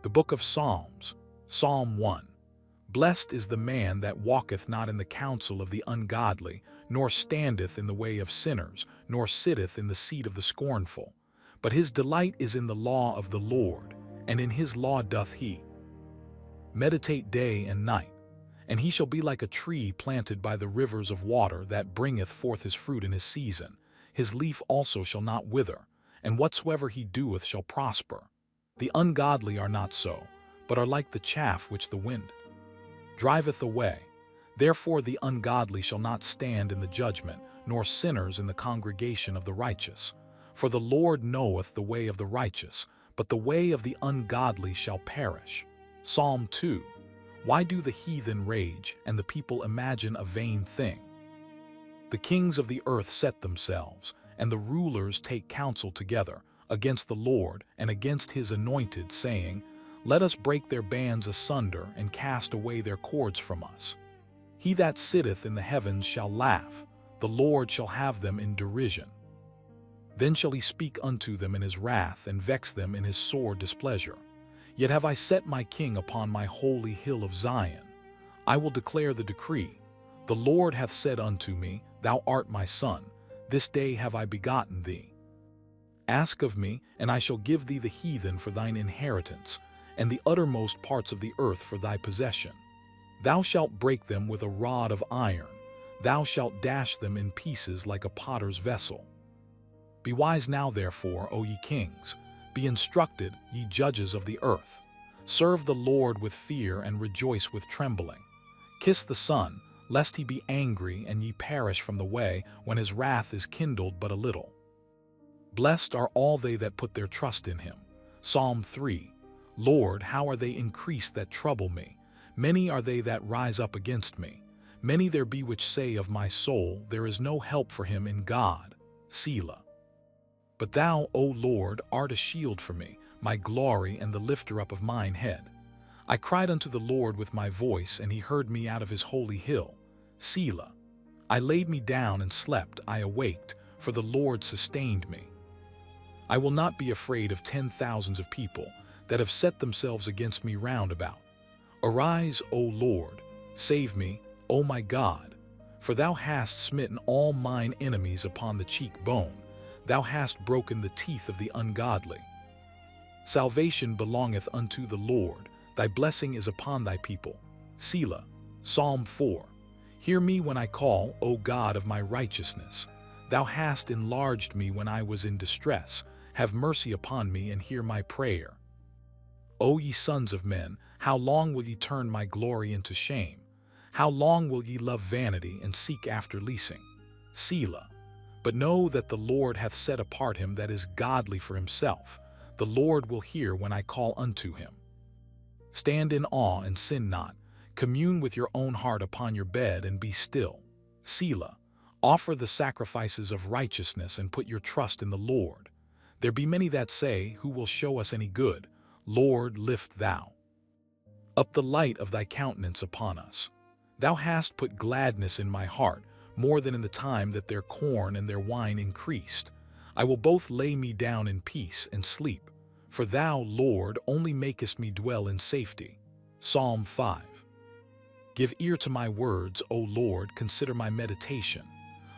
The Book of Psalms, Psalm 1. Blessed is the man that walketh not in the counsel of the ungodly, nor standeth in the way of sinners, nor sitteth in the seat of the scornful. But his delight is in the law of the Lord, and in his law doth he meditate day and night. And he shall be like a tree planted by the rivers of water, that bringeth forth his fruit in his season. His leaf also shall not wither, and whatsoever he doeth shall prosper. The ungodly are not so, but are like the chaff which the wind driveth away. Therefore the ungodly shall not stand in the judgment, nor sinners in the congregation of the righteous. For the Lord knoweth the way of the righteous, but the way of the ungodly shall perish. Psalm 2. Why do the heathen rage, and the people imagine a vain thing? The kings of the earth set themselves, and the rulers take counsel together, against the Lord and against his anointed, saying, Let us break their bands asunder, and cast away their cords from us. He that sitteth in the heavens shall laugh, the Lord shall have them in derision. Then shall he speak unto them in his wrath, and vex them in his sore displeasure. Yet have I set my king upon my holy hill of Zion. I will declare the decree. The Lord hath said unto me, Thou art my son, this day have I begotten thee. Ask of me, and I shall give thee the heathen for thine inheritance, and the uttermost parts of the earth for thy possession. Thou shalt break them with a rod of iron, thou shalt dash them in pieces like a potter's vessel. Be wise now therefore, O ye kings, be instructed, ye judges of the earth. Serve the Lord with fear, and rejoice with trembling. Kiss the Son, lest he be angry, and ye perish from the way, when his wrath is kindled but a little. Blessed are all they that put their trust in him. Psalm 3. Lord, how are they increased that trouble me? Many are they that rise up against me. Many there be which say of my soul, There is no help for him in God. Selah. But thou, O Lord, art a shield for me, my glory and the lifter up of mine head. I cried unto the Lord with my voice, and he heard me out of his holy hill. Selah. I laid me down and slept, I awaked, for the Lord sustained me. I will not be afraid of 10,000s of people that have set themselves against me round about. Arise, O Lord, save me, O my God, for thou hast smitten all mine enemies upon the cheekbone. Thou hast broken the teeth of the ungodly. Salvation belongeth unto the Lord, thy blessing is upon thy people. Selah. Psalm 4. Hear me when I call, O God of my righteousness. Thou hast enlarged me when I was in distress. Have mercy upon me, and hear my prayer. O ye sons of men, how long will ye turn my glory into shame? How long will ye love vanity, and seek after leasing? Selah. But know that the Lord hath set apart him that is godly for himself. The Lord will hear when I call unto him. Stand in awe and sin not. Commune with your own heart upon your bed, and be still. Selah. Offer the sacrifices of righteousness, and put your trust in the Lord. There be many that say, Who will show us any good? Lord, lift thou up the light of thy countenance upon us. Thou hast put gladness in my heart, more than in the time that their corn and their wine increased. I will both lay me down in peace and sleep. For thou, Lord, only makest me dwell in safety. Psalm 5. Give ear to my words, O Lord, consider my meditation.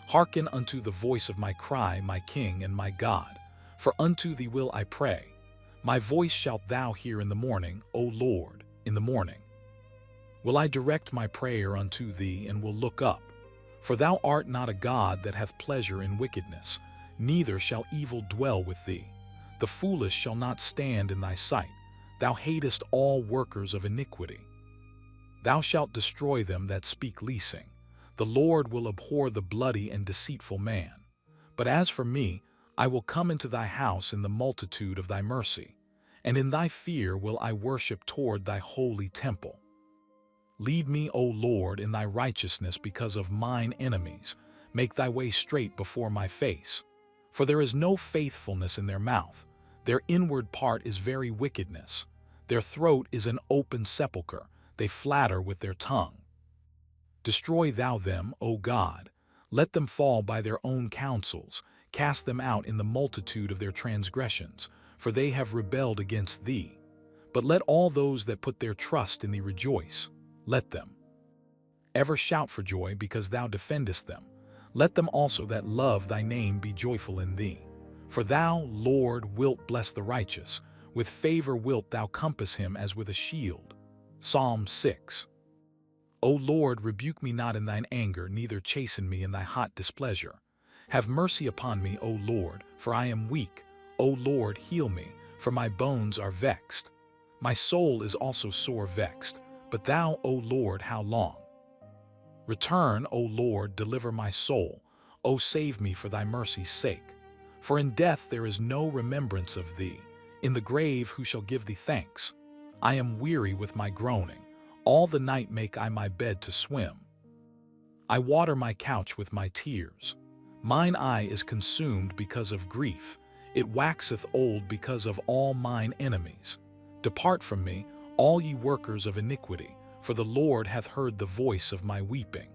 Hearken unto the voice of my cry, my King and my God. For unto thee will I pray. My voice shalt thou hear in the morning, O Lord, in the morning. Will I direct my prayer unto thee, and will look up. For thou art not a God that hath pleasure in wickedness, neither shall evil dwell with thee. The foolish shall not stand in thy sight. Thou hatest all workers of iniquity. Thou shalt destroy them that speak leasing. The Lord will abhor the bloody and deceitful man. But as for me, I will come into thy house in the multitude of thy mercy, and in thy fear will I worship toward thy holy temple. Lead me, O Lord, in thy righteousness because of mine enemies. Make thy way straight before my face. For there is no faithfulness in their mouth. Their inward part is very wickedness. Their throat is an open sepulchre. They flatter with their tongue. Destroy thou them, O God. Let them fall by their own counsels. Cast them out in the multitude of their transgressions, for they have rebelled against thee. But let all those that put their trust in thee rejoice. Let them ever shout for joy because thou defendest them. Let them also that love thy name be joyful in thee. For thou, Lord, wilt bless the righteous. With favor wilt thou compass him as with a shield. Psalm 6. O Lord, rebuke me not in thine anger, neither chasten me in thy hot displeasure. Have mercy upon me, O Lord, for I am weak. O Lord, heal me, for my bones are vexed. My soul is also sore vexed. But thou, O Lord, how long? Return, O Lord, deliver my soul. O save me for thy mercy's sake. For in death there is no remembrance of thee. In the grave who shall give thee thanks? I am weary with my groaning. All the night make I my bed to swim. I water my couch with my tears. Mine eye is consumed because of grief. It waxeth old because of all mine enemies. Depart from me, all ye workers of iniquity, for the Lord hath heard the voice of my weeping.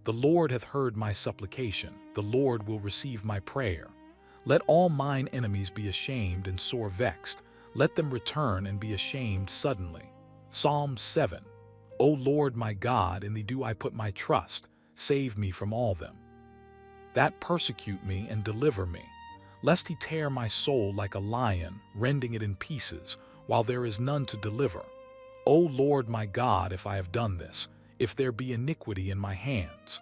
The Lord hath heard my supplication. The Lord will receive my prayer. Let all mine enemies be ashamed and sore vexed. Let them return and be ashamed suddenly. Psalm 7. O Lord my God, in thee do I put my trust. Save me from all them that persecute me, and deliver me, lest he tear my soul like a lion, rending it in pieces, while there is none to deliver. O Lord my God, if I have done this, if there be iniquity in my hands,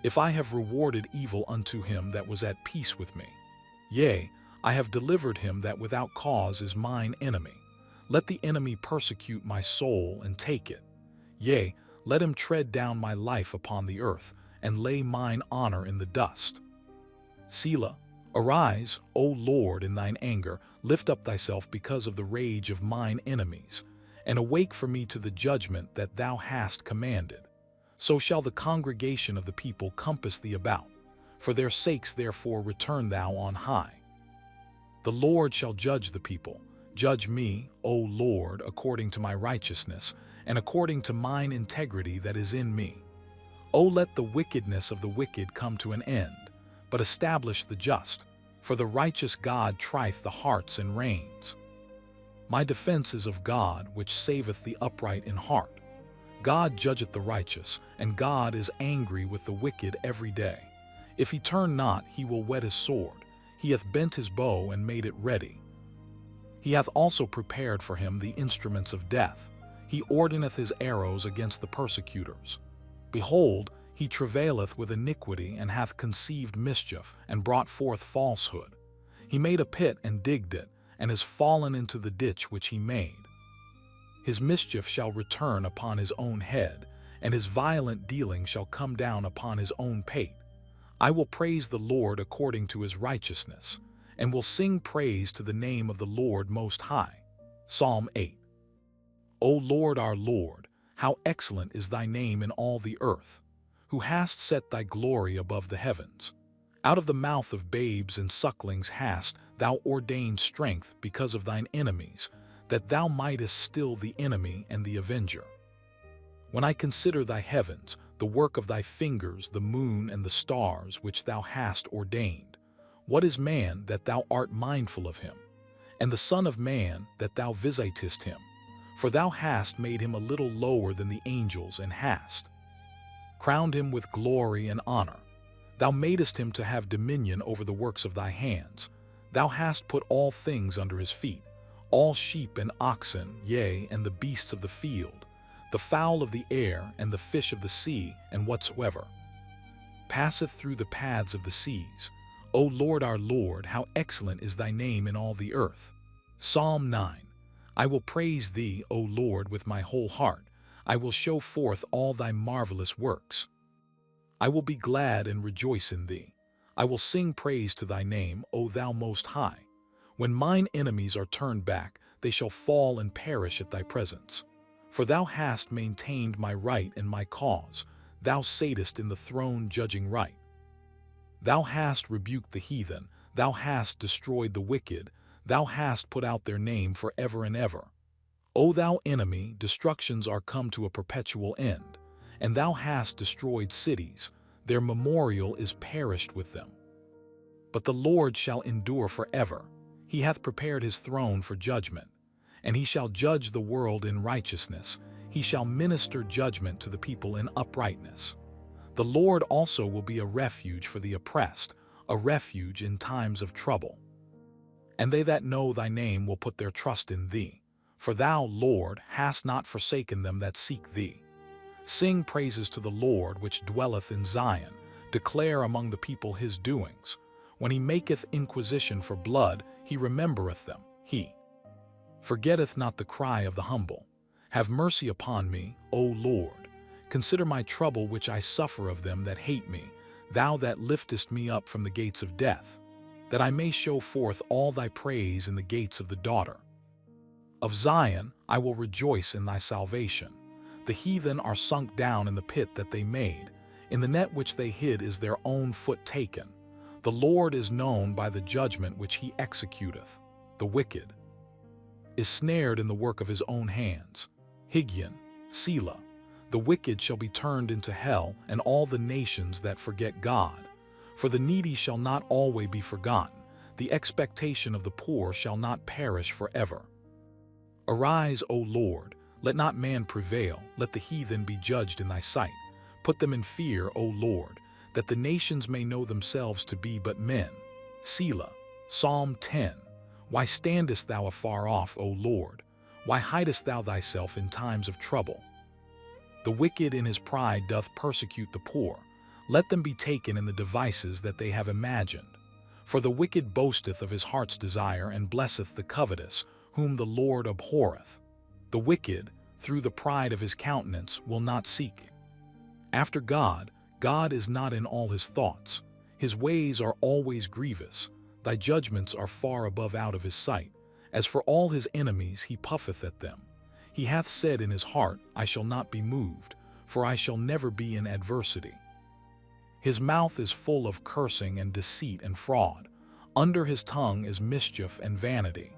if I have rewarded evil unto him that was at peace with me, yea, I have delivered him that without cause is mine enemy. Let the enemy persecute my soul and take it. Yea, let him tread down my life upon the earth, and lay mine honor in the dust. Selah. Arise, O Lord, in thine anger, lift up thyself because of the rage of mine enemies, and awake for me to the judgment that thou hast commanded. So shall the congregation of the people compass thee about. For their sakes therefore return thou on high. The Lord shall judge the people. Judge me, O Lord, according to my righteousness, and according to mine integrity that is in me. O let the wickedness of the wicked come to an end, but establish the just, for the righteous God trieth the hearts and reins. My defense is of God, which saveth the upright in heart. God judgeth the righteous, and God is angry with the wicked every day. If he turn not, he will whet his sword. He hath bent his bow and made it ready. He hath also prepared for him the instruments of death. He ordaineth his arrows against the persecutors. Behold, he travaileth with iniquity, and hath conceived mischief, and brought forth falsehood. He made a pit and digged it, and is fallen into the ditch which he made. His mischief shall return upon his own head, and his violent dealing shall come down upon his own pate. I will praise the Lord according to his righteousness, and will sing praise to the name of the Lord Most High. Psalm 8. O Lord our Lord, how excellent is thy name in all the earth, who hast set thy glory above the heavens. Out of the mouth of babes and sucklings hast thou ordained strength because of thine enemies, that thou mightest still the enemy and the avenger. When I consider thy heavens, the work of thy fingers, the moon and the stars which thou hast ordained, what is man that thou art mindful of him, and the son of man that thou visitest him? For thou hast made him a little lower than the angels, and hast crowned him with glory and honor. Thou madest him to have dominion over the works of thy hands. Thou hast put all things under his feet, all sheep and oxen, yea, and the beasts of the field, the fowl of the air, and the fish of the sea, and whatsoever passeth through the paths of the seas. O Lord our Lord, how excellent is thy name in all the earth. Psalm 9. I will praise thee, O Lord, with my whole heart. I will show forth all thy marvelous works. I will be glad and rejoice in thee. I will sing praise to thy name, O thou Most High. When mine enemies are turned back, they shall fall and perish at thy presence. For thou hast maintained my right and my cause. Thou satest in the throne judging right. Thou hast rebuked the heathen. Thou hast destroyed the wicked. Thou hast put out their name for ever and ever. O thou enemy, destructions are come to a perpetual end, and thou hast destroyed cities. Their memorial is perished with them. But the Lord shall endure forever. He hath prepared his throne for judgment, and he shall judge the world in righteousness. He shall minister judgment to the people in uprightness. The Lord also will be a refuge for the oppressed, a refuge in times of trouble. And they that know thy name will put their trust in thee. For thou, Lord, hast not forsaken them that seek thee. Sing praises to the Lord which dwelleth in Zion. Declare among the people his doings. When he maketh inquisition for blood, he remembereth them. He forgetteth not the cry of the humble. Have mercy upon me, O Lord. Consider my trouble which I suffer of them that hate me, thou that liftest me up from the gates of death, that I may show forth all thy praise in the gates of the daughter of Zion. I will rejoice in thy salvation. The heathen are sunk down in the pit that they made. In the net which they hid is their own foot taken. The Lord is known by the judgment which he executeth. The wicked is snared in the work of his own hands. Higyon, Selah. The wicked shall be turned into hell, and all the nations that forget God. For the needy shall not always be forgotten. The expectation of the poor shall not perish forever. Arise, O Lord, let not man prevail, let the heathen be judged in thy sight. Put them in fear, O Lord, that the nations may know themselves to be but men. Selah. Psalm 10. Why standest thou afar off, O Lord? Why hidest thou thyself in times of trouble? The wicked in his pride doth persecute the poor. Let them be taken in the devices that they have imagined. For the wicked boasteth of his heart's desire, and blesseth the covetous, whom the Lord abhorreth. The wicked, through the pride of his countenance, will not seek after God. God is not in all his thoughts. His ways are always grievous. Thy judgments are far above out of his sight. As for all his enemies, he puffeth at them. He hath said in his heart, I shall not be moved, for I shall never be in adversity. His mouth is full of cursing and deceit and fraud. Under his tongue is mischief and vanity.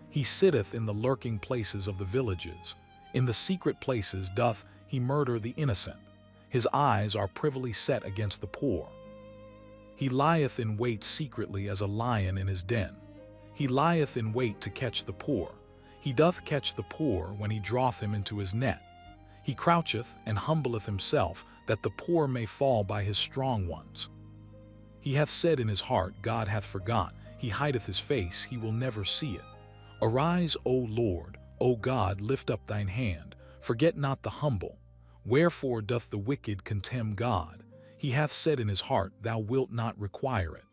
He sitteth in the lurking places of the villages. In the secret places doth he murder the innocent. His eyes are privily set against the poor. He lieth in wait secretly as a lion in his den. He lieth in wait to catch the poor. He doth catch the poor when he draweth him into his net. He croucheth and humbleth himself, that the poor may fall by his strong ones. He hath said in his heart, God hath forgot. He hideth his face, he will never see it. Arise, O Lord, O God, lift up thine hand. Forget not the humble. Wherefore doth the wicked contemn God? He hath said in his heart, Thou wilt not require it.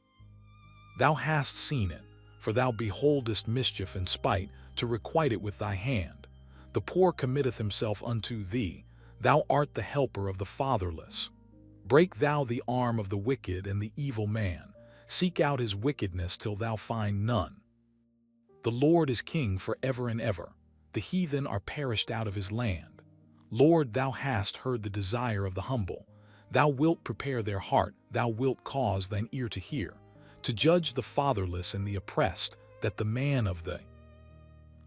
Thou hast seen it, for thou beholdest mischief and spite, to requite it with thy hand. The poor committeth himself unto thee. Thou art the helper of the fatherless. Break thou the arm of the wicked and the evil man. Seek out his wickedness till thou find none. The Lord is king forever and ever. The heathen are perished out of his land. Lord, thou hast heard the desire of the humble. Thou wilt prepare their heart, thou wilt cause thine ear to hear, to judge the fatherless and the oppressed, that the man of the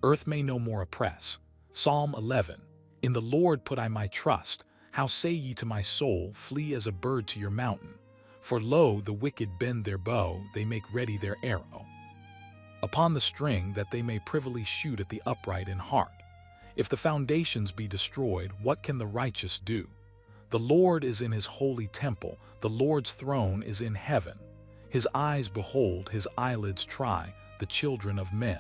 earth may no more oppress. Psalm 11. In the Lord put I my trust. How say ye to my soul, Flee as a bird to your mountain? For lo, the wicked bend their bow, they make ready their arrow upon the string, that they may privily shoot at the upright in heart. If the foundations be destroyed, what can the righteous do? The Lord is in his holy temple, the Lord's throne is in heaven. His eyes behold, his eyelids try, the children of men.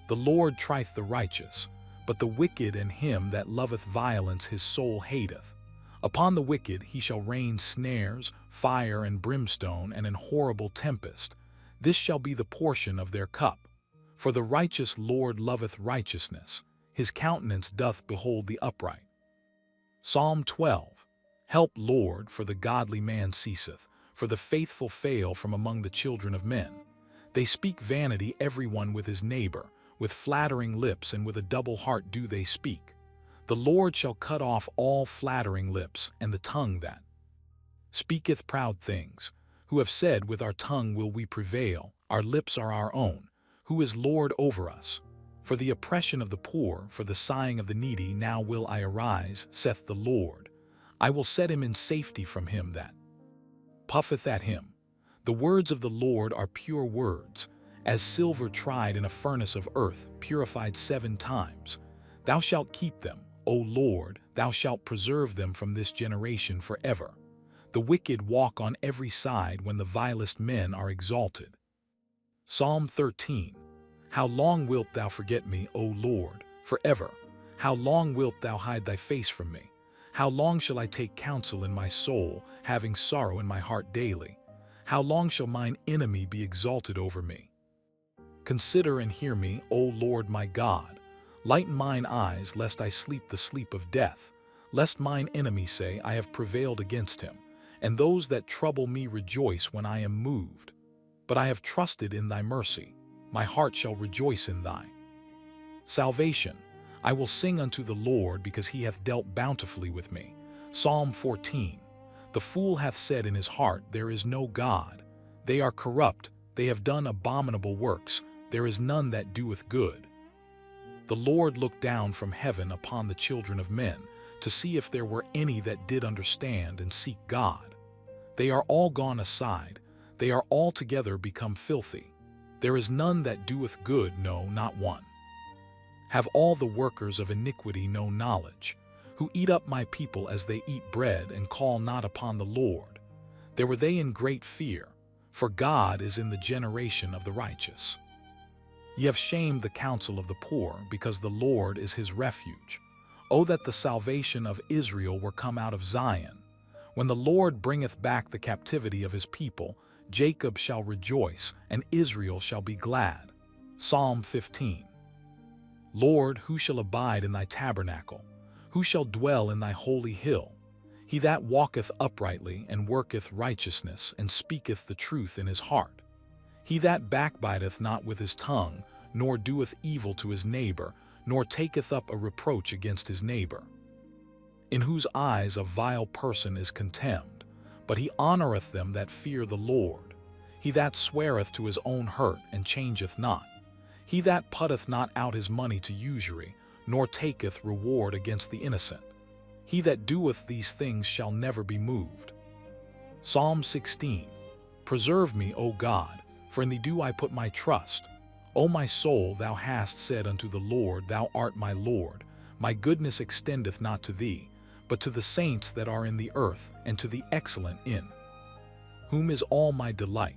The Lord trieth the righteous, but the wicked and him that loveth violence his soul hateth. Upon the wicked he shall rain snares, fire and brimstone, and an horrible tempest. This shall be the portion of their cup. For the righteous Lord loveth righteousness, his countenance doth behold the upright. Psalm 12. Help, Lord, for the godly man ceaseth, for the faithful fail from among the children of men. They speak vanity every one with his neighbor, with flattering lips and with a double heart do they speak. The Lord shall cut off all flattering lips, and the tongue that speaketh proud things, who have said, With our tongue will we prevail, our lips are our own, who is Lord over us? For the oppression of the poor, for the sighing of the needy, now will I arise, saith the Lord. I will set him in safety from him that puffeth at him. The words of the Lord are pure words, as silver tried in a furnace of earth, purified 7 times. Thou shalt keep them, O Lord, thou shalt preserve them from this generation forever. The wicked walk on every side when the vilest men are exalted. Psalm 13. How long wilt thou forget me, O Lord, forever? How long wilt thou hide thy face from me? How long shall I take counsel in my soul, having sorrow in my heart daily? How long shall mine enemy be exalted over me? Consider and hear me, O Lord my God. Lighten mine eyes, lest I sleep the sleep of death, lest mine enemy say, I have prevailed against him, and those that trouble me rejoice when I am moved. But I have trusted in thy mercy. My heart shall rejoice in thy salvation. I will sing unto the Lord, because he hath dealt bountifully with me. Psalm 14. The fool hath said in his heart, there is no God. They are corrupt, they have done abominable works, there is none that doeth good. The Lord looked down from heaven upon the children of men, to see if there were any that did understand and seek God. They are all gone aside, they are altogether become filthy. There is none that doeth good, no, not one. Have all the workers of iniquity no knowledge, who eat up my people as they eat bread, and call not upon the Lord? There were they in great fear, for God is in the generation of the righteous. Ye have shamed the counsel of the poor, because the Lord is his refuge. O that the salvation of Israel were come out of Zion! When the Lord bringeth back the captivity of his people, Jacob shall rejoice, and Israel shall be glad. Psalm 15. Lord, who shall abide in thy tabernacle? Who shall dwell in thy holy hill? He that walketh uprightly, and worketh righteousness, and speaketh the truth in his heart. He that backbiteth not with his tongue, nor doeth evil to his neighbor, nor taketh up a reproach against his neighbor. In whose eyes a vile person is contemned, but he honoureth them that fear the Lord. He that sweareth to his own hurt, and changeth not. He that putteth not out his money to usury, nor taketh reward against the innocent. He that doeth these things shall never be moved. Psalm 16. Preserve me, O God, for in thee do I put my trust. O my soul, thou hast said unto the Lord, thou art my Lord. My goodness extendeth not to thee, but to the saints that are in the earth, and to the excellent in whom is all my delight.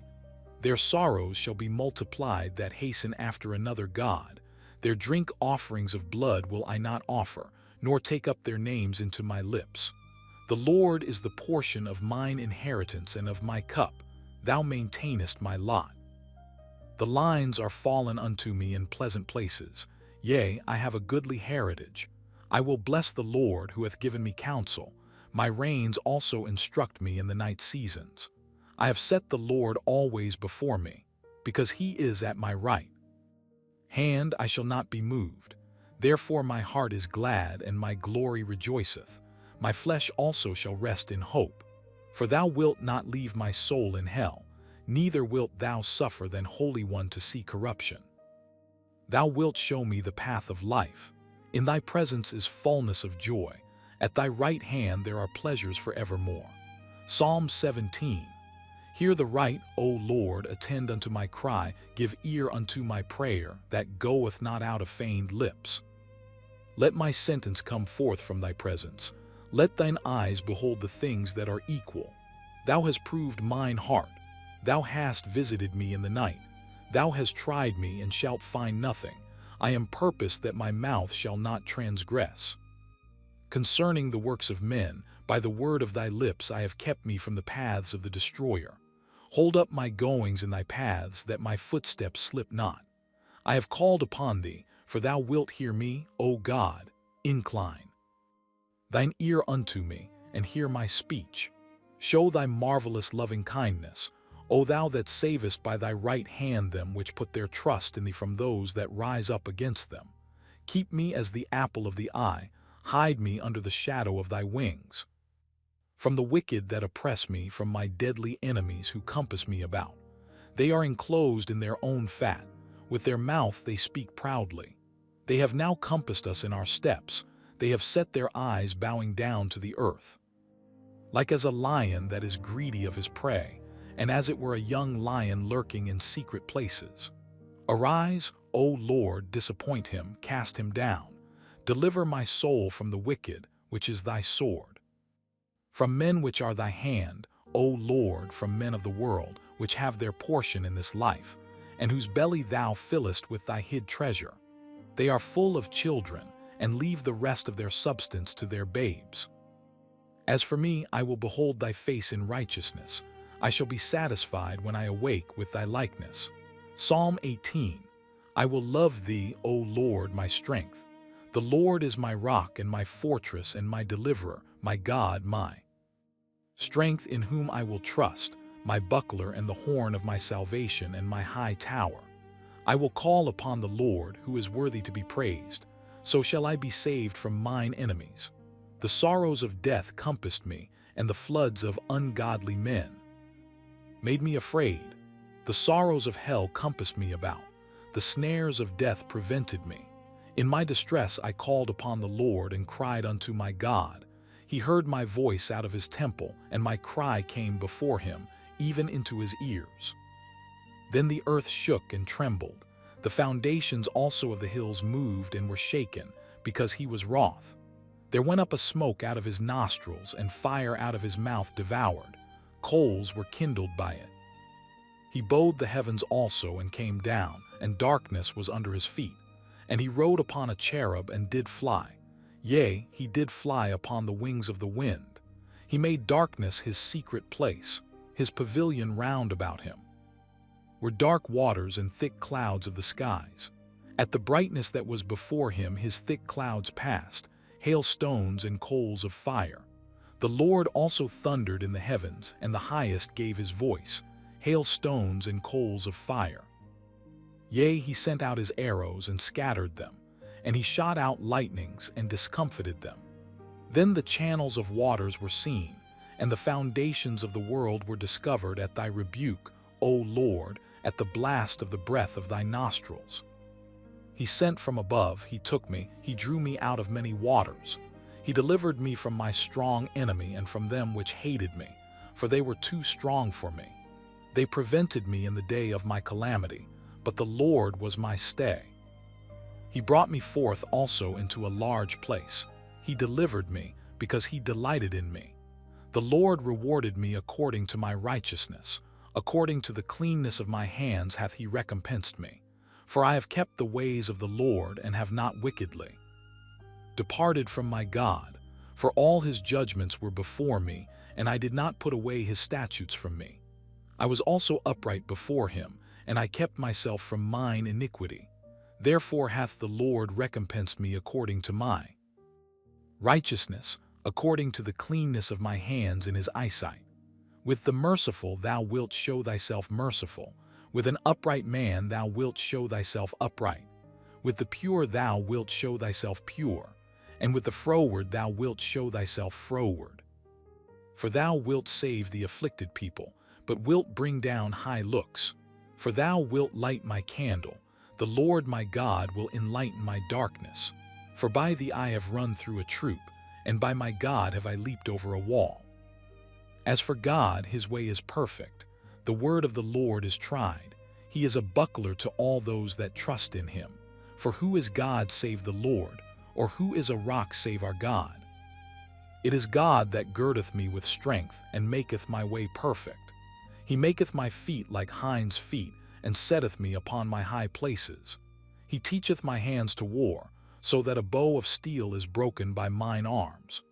Their sorrows shall be multiplied that hasten after another God. Their drink offerings of blood will I not offer, nor take up their names into my lips. The Lord is the portion of mine inheritance and of my cup. Thou maintainest my lot. The lines are fallen unto me in pleasant places. Yea, I have a goodly heritage. I will bless the Lord, who hath given me counsel. My reins also instruct me in the night seasons. I have set the Lord always before me, because he is at my right hand. I shall not be moved. Therefore my heart is glad, and my glory rejoiceth. My flesh also shall rest in hope. For thou wilt not leave my soul in hell, neither wilt thou suffer thine Holy One to see corruption. Thou wilt show me the path of life. In thy presence is fullness of joy. At thy right hand there are pleasures forevermore. Psalm 17. Hear the right, O Lord, attend unto my cry, give ear unto my prayer, that goeth not out of feigned lips. Let my sentence come forth from thy presence. Let thine eyes behold the things that are equal. Thou hast proved mine heart. Thou hast visited me in the night. Thou hast tried me, and shalt find nothing. I am purposed that my mouth shall not transgress. Concerning the works of men, by the word of thy lips I have kept me from the paths of the destroyer. Hold up my goings in thy paths, that my footsteps slip not. I have called upon thee, for thou wilt hear me, O God. Incline thine ear unto me, and hear my speech. Show thy marvelous loving kindness, O thou that savest by thy right hand them which put their trust in thee from those that rise up against them. Keep me as the apple of the eye, hide me under the shadow of thy wings. From the wicked that oppress me, from my deadly enemies who compass me about. They are enclosed in their own fat, with their mouth they speak proudly. They have now compassed us in our steps, they have set their eyes bowing down to the earth. Like as a lion that is greedy of his prey, and as it were a young lion lurking in secret places. Arise, O Lord, disappoint him, cast him down. Deliver my soul from the wicked, which is thy sword. From men which are thy hand, O Lord, from men of the world, which have their portion in this life, and whose belly thou fillest with thy hid treasure. They are full of children, and leave the rest of their substance to their babes. As for me, I will behold thy face in righteousness. I shall be satisfied when I awake with thy likeness. Psalm 18. I will love thee, O Lord, my strength. The Lord is my rock and my fortress and my deliverer, my God, my strength, in whom I will trust, my buckler and the horn of my salvation and my high tower. I will call upon the Lord, who is worthy to be praised. So shall I be saved from mine enemies. The sorrows of death compassed me, and the floods of ungodly men made me afraid. The sorrows of hell compassed me about. The snares of death prevented me. In my distress I called upon the Lord and cried unto my God. He heard my voice out of his temple, and my cry came before him, even into his ears. Then the earth shook and trembled. The foundations also of the hills moved and were shaken, because he was wroth. There went up a smoke out of his nostrils, and fire out of his mouth devoured. Coals were kindled by it. He bowed the heavens also and came down, and darkness was under his feet. And he rode upon a cherub and did fly. Yea, he did fly upon the wings of the wind. He made darkness his secret place. His pavilion round about him were dark waters and thick clouds of the skies. At the brightness that was before him his thick clouds passed, hailstones and coals of fire. The Lord also thundered in the heavens, and the highest gave his voice, hailstones and coals of fire. Yea, he sent out his arrows and scattered them, and he shot out lightnings and discomfited them. Then the channels of waters were seen, and the foundations of the world were discovered at thy rebuke, O Lord, at the blast of the breath of thy nostrils. He sent from above, he took me, he drew me out of many waters. He delivered me from my strong enemy and from them which hated me, for they were too strong for me. They prevented me in the day of my calamity, but the Lord was my stay. He brought me forth also into a large place. He delivered me, because he delighted in me. The Lord rewarded me according to my righteousness. According to the cleanness of my hands hath he recompensed me. For I have kept the ways of the Lord, and have not wickedly departed from my God. For all his judgments were before me, and I did not put away his statutes from me. I was also upright before him, and I kept myself from mine iniquity. Therefore hath the Lord recompensed me according to my righteousness, according to the cleanness of my hands in his eyesight. With the merciful thou wilt show thyself merciful. With an upright man thou wilt show thyself upright. With the pure thou wilt show thyself pure. And with the froward thou wilt show thyself froward. For thou wilt save the afflicted people, but wilt bring down high looks. For thou wilt light my candle. The Lord my God will enlighten my darkness. For by thee I have run through a troop, and by my God have I leaped over a wall. As for God, his way is perfect. The word of the Lord is tried. He is a buckler to all those that trust in him. For who is God save the Lord? Or who is a rock save our God? It is God that girdeth me with strength, and maketh my way perfect. He maketh my feet like hinds' feet, and setteth me upon my high places. He teacheth my hands to war, so that a bow of steel is broken by mine arms.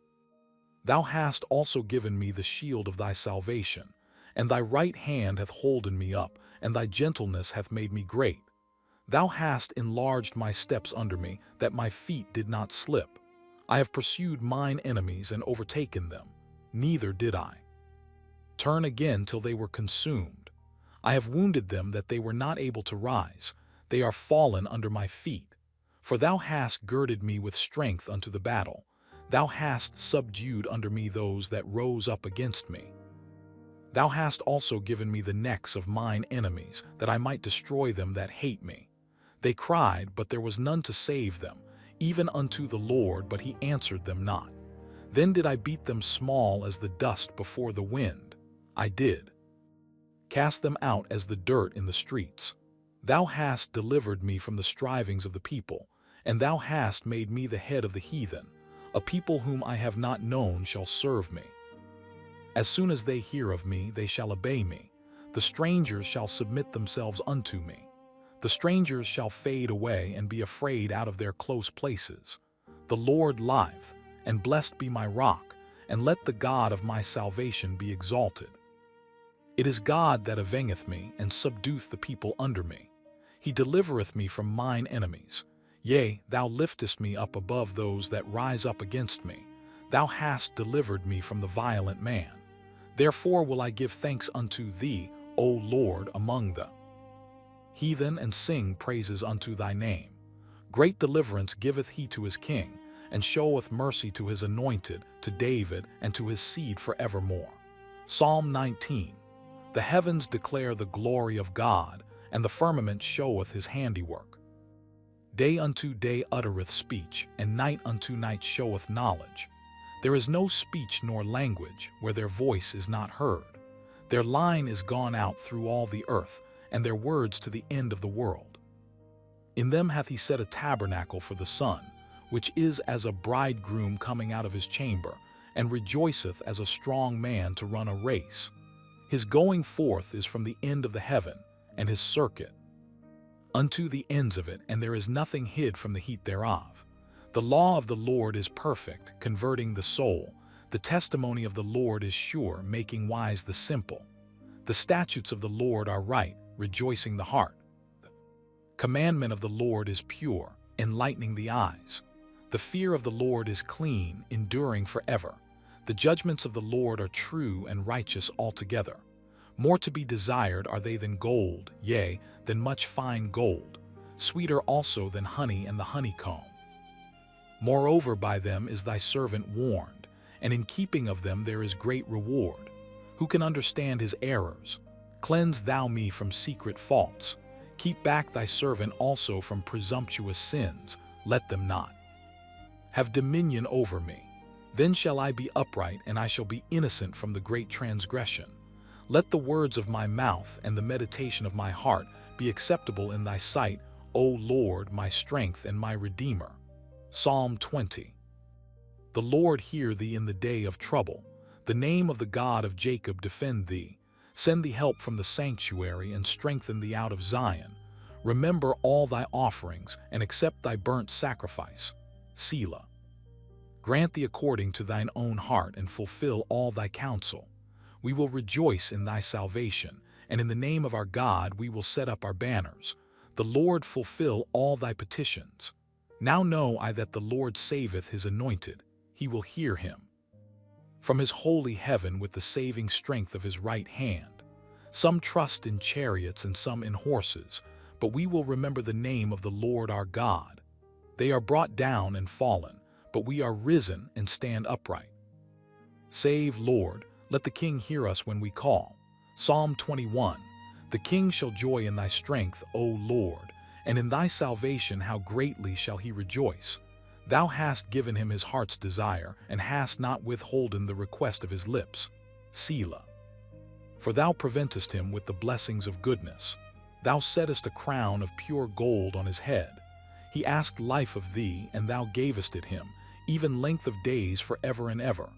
Thou hast also given me the shield of thy salvation, and thy right hand hath holden me up, and thy gentleness hath made me great. Thou hast enlarged my steps under me, that my feet did not slip. I have pursued mine enemies and overtaken them, neither did I turn again till they were consumed. I have wounded them that they were not able to rise. They are fallen under my feet. For thou hast girded me with strength unto the battle. Thou hast subdued under me those that rose up against me. Thou hast also given me the necks of mine enemies, that I might destroy them that hate me. They cried, but there was none to save them, even unto the Lord, but he answered them not. Then did I beat them small as the dust before the wind. I did cast them out as the dirt in the streets. Thou hast delivered me from the strivings of the people, and thou hast made me the head of the heathen. A people whom I have not known shall serve me. As soon as they hear of me, they shall obey me. The strangers shall submit themselves unto me. The strangers shall fade away and be afraid out of their close places. The Lord liveth, and blessed be my rock, and let the God of my salvation be exalted. It is God that avengeth me, and subdueth the people under me. He delivereth me from mine enemies. Yea, thou liftest me up above those that rise up against me. Thou hast delivered me from the violent man. Therefore will I give thanks unto thee, O Lord, among the heathen, and sing praises unto thy name. Great deliverance giveth he to his king, and showeth mercy to his anointed, to David, and to his seed forevermore. Psalm 19. The heavens declare the glory of God, and the firmament showeth his handiwork. Day unto day uttereth speech, and night unto night showeth knowledge. There is no speech nor language where their voice is not heard. Their line is gone out through all the earth, and their words to the end of the world. In them hath he set a tabernacle for the sun, which is as a bridegroom coming out of his chamber, and rejoiceth as a strong man to run a race. His going forth is from the end of the heaven, and his circuit unto the ends of it, and there is nothing hid from the heat thereof. The law of the Lord is perfect, converting the soul. The testimony of the Lord is sure, making wise the simple. The statutes of the Lord are right, rejoicing the heart. The commandment of the Lord is pure, enlightening the eyes. The fear of the Lord is clean, enduring forever. The judgments of the Lord are true and righteous altogether. More to be desired are they than gold, yea, than much fine gold, sweeter also than honey and the honeycomb. Moreover, by them is thy servant warned, and in keeping of them there is great reward. Who can understand his errors? Cleanse thou me from secret faults. Keep back thy servant also from presumptuous sins. Let them not have dominion over me. Then shall I be upright, and I shall be innocent from the great transgression. Let the words of my mouth and the meditation of my heart be acceptable in thy sight, O Lord, my strength and my Redeemer. Psalm 20. The Lord hear thee in the day of trouble. The name of the God of Jacob defend thee. Send thee help from the sanctuary, and strengthen thee out of Zion. Remember all thy offerings, and accept thy burnt sacrifice. Selah. Grant thee according to thine own heart, and fulfill all thy counsel. We will rejoice in thy salvation, and in the name of our God we will set up our banners. The Lord fulfill all thy petitions. Now know I that the Lord saveth his anointed. He will hear him from his holy heaven with the saving strength of his right hand. Some trust in chariots and some in horses, but we will remember the name of the Lord our God. They are brought down and fallen, but we are risen and stand upright. Save, Lord, let the King hear us when we call. Psalm 21. The King shall joy in thy strength, O Lord, and in thy salvation how greatly shall he rejoice. Thou hast given him his heart's desire, and hast not withholden the request of his lips. Selah. For thou preventest him with the blessings of goodness. Thou settest a crown of pure gold on his head. He asked life of thee, and thou gavest it him, even length of days forever and ever.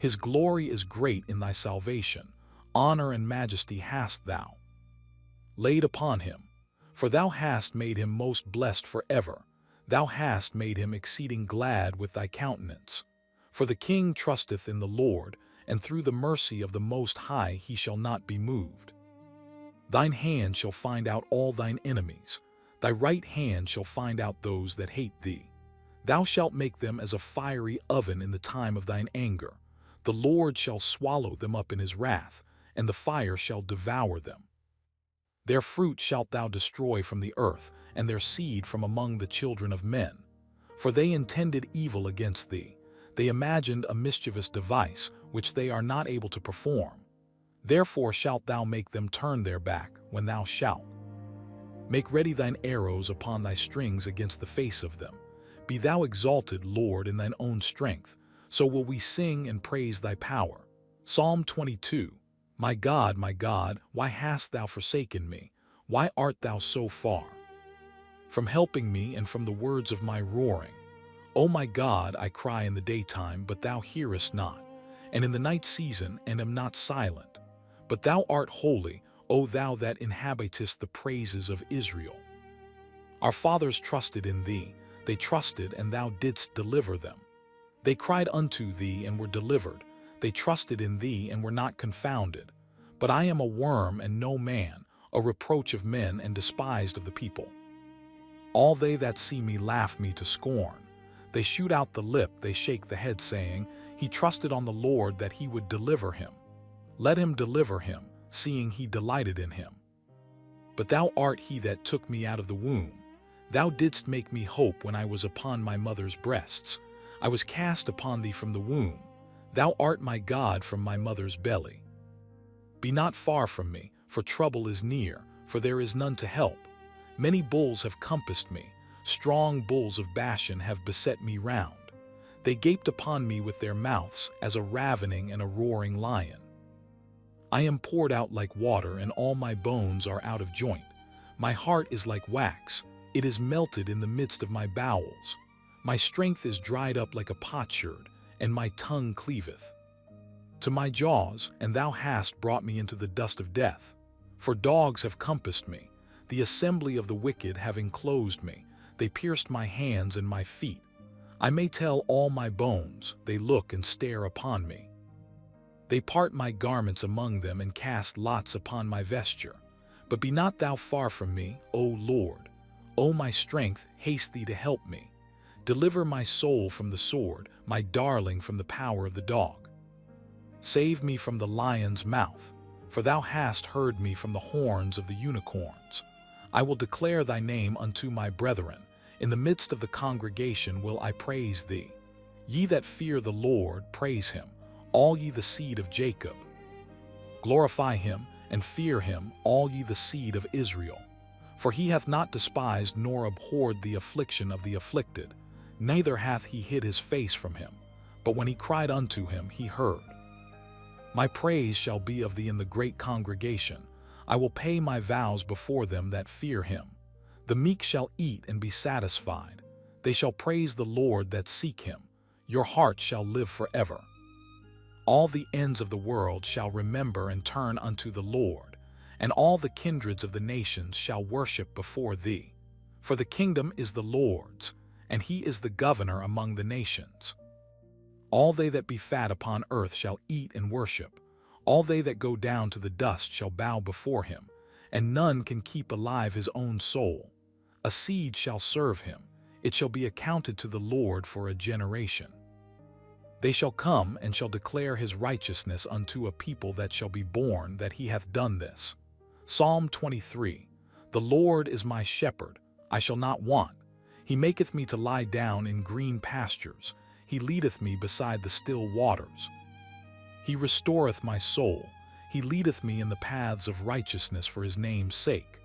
His glory is great in thy salvation. Honor and majesty hast thou laid upon him. For thou hast made him most blessed forever. Thou hast made him exceeding glad with thy countenance. For the king trusteth in the Lord, and through the mercy of the Most High he shall not be moved. Thine hand shall find out all thine enemies. Thy right hand shall find out those that hate thee. Thou shalt make them as a fiery oven in the time of thine anger. The Lord shall swallow them up in his wrath, and the fire shall devour them. Their fruit shalt thou destroy from the earth, and their seed from among the children of men. For they intended evil against thee. They imagined a mischievous device, which they are not able to perform. Therefore shalt thou make them turn their back, when thou shalt make ready thine arrows upon thy strings against the face of them. Be thou exalted, Lord, in thine own strength. So will we sing and praise thy power. Psalm 22. My God, why hast thou forsaken me? Why art thou so far from helping me and from the words of my roaring? O my God, I cry in the daytime, but thou hearest not, and in the night season, and am not silent. But thou art holy, O thou that inhabitest the praises of Israel. Our fathers trusted in thee, they trusted, and thou didst deliver them. They cried unto thee and were delivered. They trusted in thee and were not confounded. But I am a worm and no man, a reproach of men and despised of the people. All they that see me laugh me to scorn. They shoot out the lip, they shake the head, saying, He trusted on the Lord that he would deliver him. Let him deliver him, seeing he delighted in him. But thou art he that took me out of the womb. Thou didst make me hope when I was upon my mother's breasts. I was cast upon thee from the womb. Thou art my God from my mother's belly. Be not far from me, for trouble is near, for there is none to help. Many bulls have compassed me, strong bulls of Bashan have beset me round. They gaped upon me with their mouths as a ravening and a roaring lion. I am poured out like water, and all my bones are out of joint. My heart is like wax, it is melted in the midst of my bowels. My strength is dried up like a potsherd, and my tongue cleaveth to my jaws, and thou hast brought me into the dust of death. For dogs have compassed me, the assembly of the wicked have enclosed me, they pierced my hands and my feet. I may tell all my bones, they look and stare upon me. They part my garments among them and cast lots upon my vesture. But be not thou far from me, O Lord. O my strength, haste thee to help me. Deliver my soul from the sword, my darling from the power of the dog. Save me from the lion's mouth, for thou hast heard me from the horns of the unicorns. I will declare thy name unto my brethren. In the midst of the congregation will I praise thee. Ye that fear the Lord, praise him, all ye the seed of Jacob. Glorify him and fear him, all ye the seed of Israel. For he hath not despised nor abhorred the affliction of the afflicted, neither hath he hid his face from him. But when he cried unto him, he heard. My praise shall be of thee in the great congregation. I will pay my vows before them that fear him. The meek shall eat and be satisfied. They shall praise the Lord that seek him. Your heart shall live forever. All the ends of the world shall remember and turn unto the Lord, and all the kindreds of the nations shall worship before thee. For the kingdom is the Lord's, and he is the governor among the nations. All they that be fat upon earth shall eat and worship. All they that go down to the dust shall bow before him, and none can keep alive his own soul. A seed shall serve him, it shall be accounted to the Lord for a generation. They shall come and shall declare his righteousness unto a people that shall be born, that he hath done this. Psalm 23. The Lord is my shepherd, I shall not want. He maketh me to lie down in green pastures. He leadeth me beside the still waters. He restoreth my soul. He leadeth me in the paths of righteousness for his name's sake.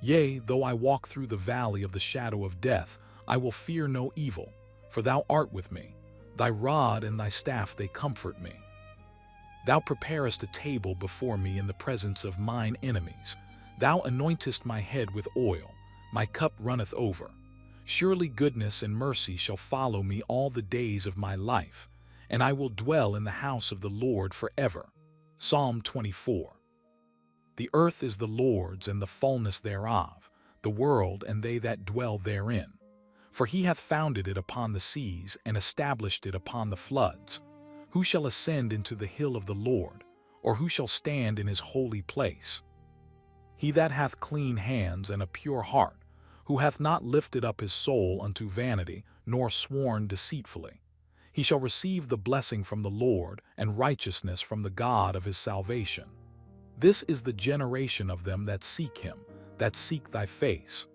Yea, though I walk through the valley of the shadow of death, I will fear no evil, for thou art with me. Thy rod and thy staff, they comfort me. Thou preparest a table before me in the presence of mine enemies. Thou anointest my head with oil, my cup runneth over. Surely goodness and mercy shall follow me all the days of my life, and I will dwell in the house of the Lord forever. Psalm 24. The earth is the Lord's and the fullness thereof, the world and they that dwell therein. For he hath founded it upon the seas and established it upon the floods. Who shall ascend into the hill of the Lord, or who shall stand in his holy place? He that hath clean hands and a pure heart, who hath not lifted up his soul unto vanity, nor sworn deceitfully. He shall receive the blessing from the Lord, and righteousness from the God of his salvation. This is the generation of them that seek him, that seek thy face.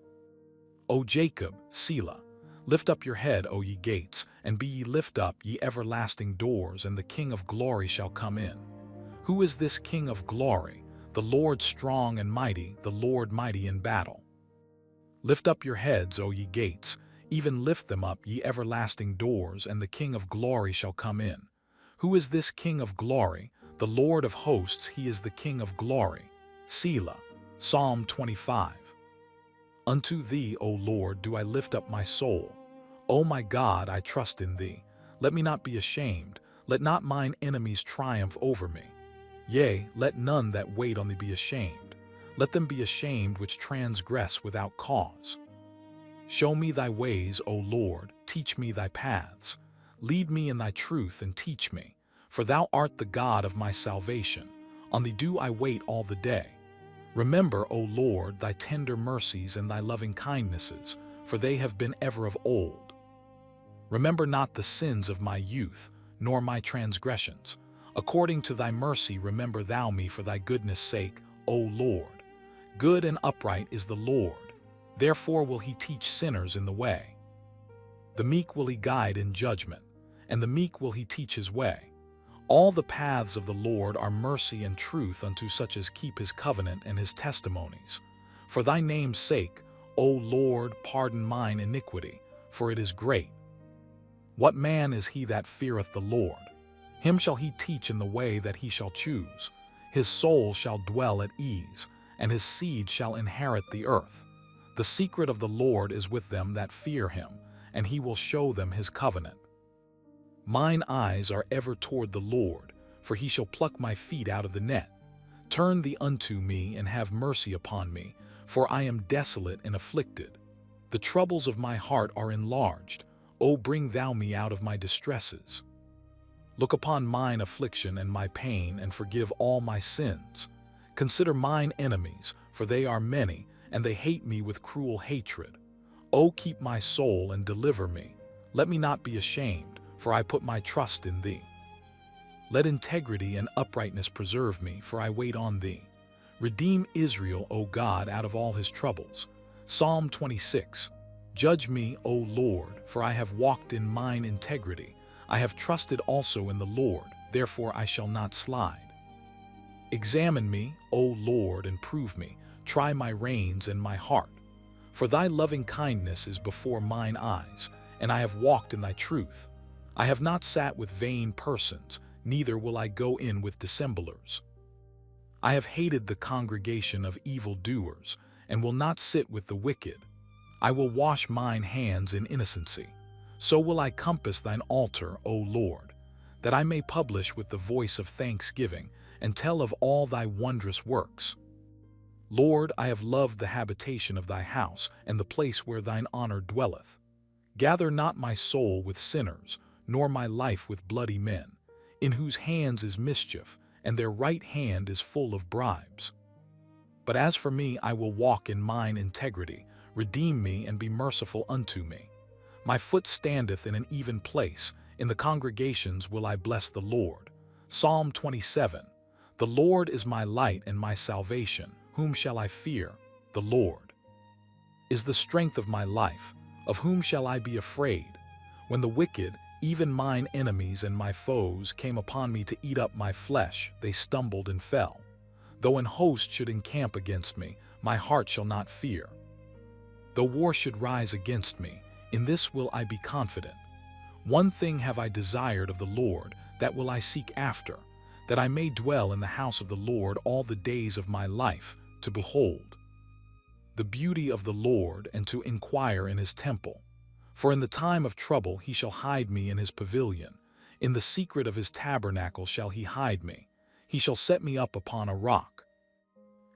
O Jacob, Selah, lift up your head, O ye gates, and be ye lift up, ye everlasting doors, and the King of glory shall come in. Who is this King of glory? The Lord strong and mighty, the Lord mighty in battle. Lift up your heads, O ye gates, even lift them up, ye everlasting doors, and the King of glory shall come in. Who is this King of glory? The Lord of hosts, he is the King of glory. Selah. Psalm 25. Unto thee, O Lord, do I lift up my soul. O my God, I trust in thee. Let me not be ashamed. Let not mine enemies triumph over me. Yea, let none that wait on thee be ashamed. Let them be ashamed which transgress without cause. Show me thy ways, O Lord, teach me thy paths. Lead me in thy truth and teach me. For thou art the God of my salvation. On thee do I wait all the day. Remember, O Lord, thy tender mercies and thy loving kindnesses, for they have been ever of old. Remember not the sins of my youth, nor my transgressions. According to thy mercy remember thou me for thy goodness' sake, O Lord. Good and upright is the Lord, therefore will he teach sinners in the way. The meek will he guide in judgment, and the meek will he teach his way. All the paths of the Lord are mercy and truth unto such as keep his covenant and his testimonies. For thy name's sake, O Lord, pardon mine iniquity, for it is great. What man is he that feareth the Lord? Him shall he teach in the way that he shall choose. His soul shall dwell at ease, and his seed shall inherit the earth. The secret of the Lord is with them that fear him, and he will show them his covenant. Mine eyes are ever toward the Lord, for he shall pluck my feet out of the net. Turn thee unto me, and have mercy upon me, for I am desolate and afflicted. The troubles of my heart are enlarged. O bring thou me out of my distresses. Look upon mine affliction and my pain, and forgive all my sins. Consider mine enemies, for they are many, and they hate me with cruel hatred. O keep my soul and deliver me. Let me not be ashamed, for I put my trust in thee. Let integrity and uprightness preserve me, for I wait on thee. Redeem Israel, O God, out of all his troubles. Psalm 26. Judge me, O Lord, for I have walked in mine integrity. I have trusted also in the Lord, therefore I shall not slide. Examine me, O Lord, and prove me. Try my reins and my heart. For thy loving kindness is before mine eyes, and I have walked in thy truth. I have not sat with vain persons, neither will I go in with dissemblers. I have hated the congregation of evildoers, and will not sit with the wicked. I will wash mine hands in innocency. So will I compass thine altar, O Lord, that I may publish with the voice of thanksgiving, and tell of all thy wondrous works. Lord, I have loved the habitation of thy house, and the place where thine honor dwelleth. Gather not my soul with sinners, nor my life with bloody men, in whose hands is mischief, and their right hand is full of bribes. But as for me, I will walk in mine integrity. Redeem me and be merciful unto me. My foot standeth in an even place. In the congregations will I bless the Lord. Psalm 27. The Lord is my light and my salvation. Whom shall I fear? The Lord is the strength of my life. Of whom shall I be afraid? When the wicked, even mine enemies and my foes, came upon me to eat up my flesh, they stumbled and fell. Though an host should encamp against me, my heart shall not fear. Though war should rise against me, in this will I be confident. One thing have I desired of the Lord, that will I seek after, that I may dwell in the house of the Lord all the days of my life, to behold the beauty of the Lord, and to inquire in his temple. For in the time of trouble he shall hide me in his pavilion. In the secret of his tabernacle shall he hide me. He shall set me up upon a rock.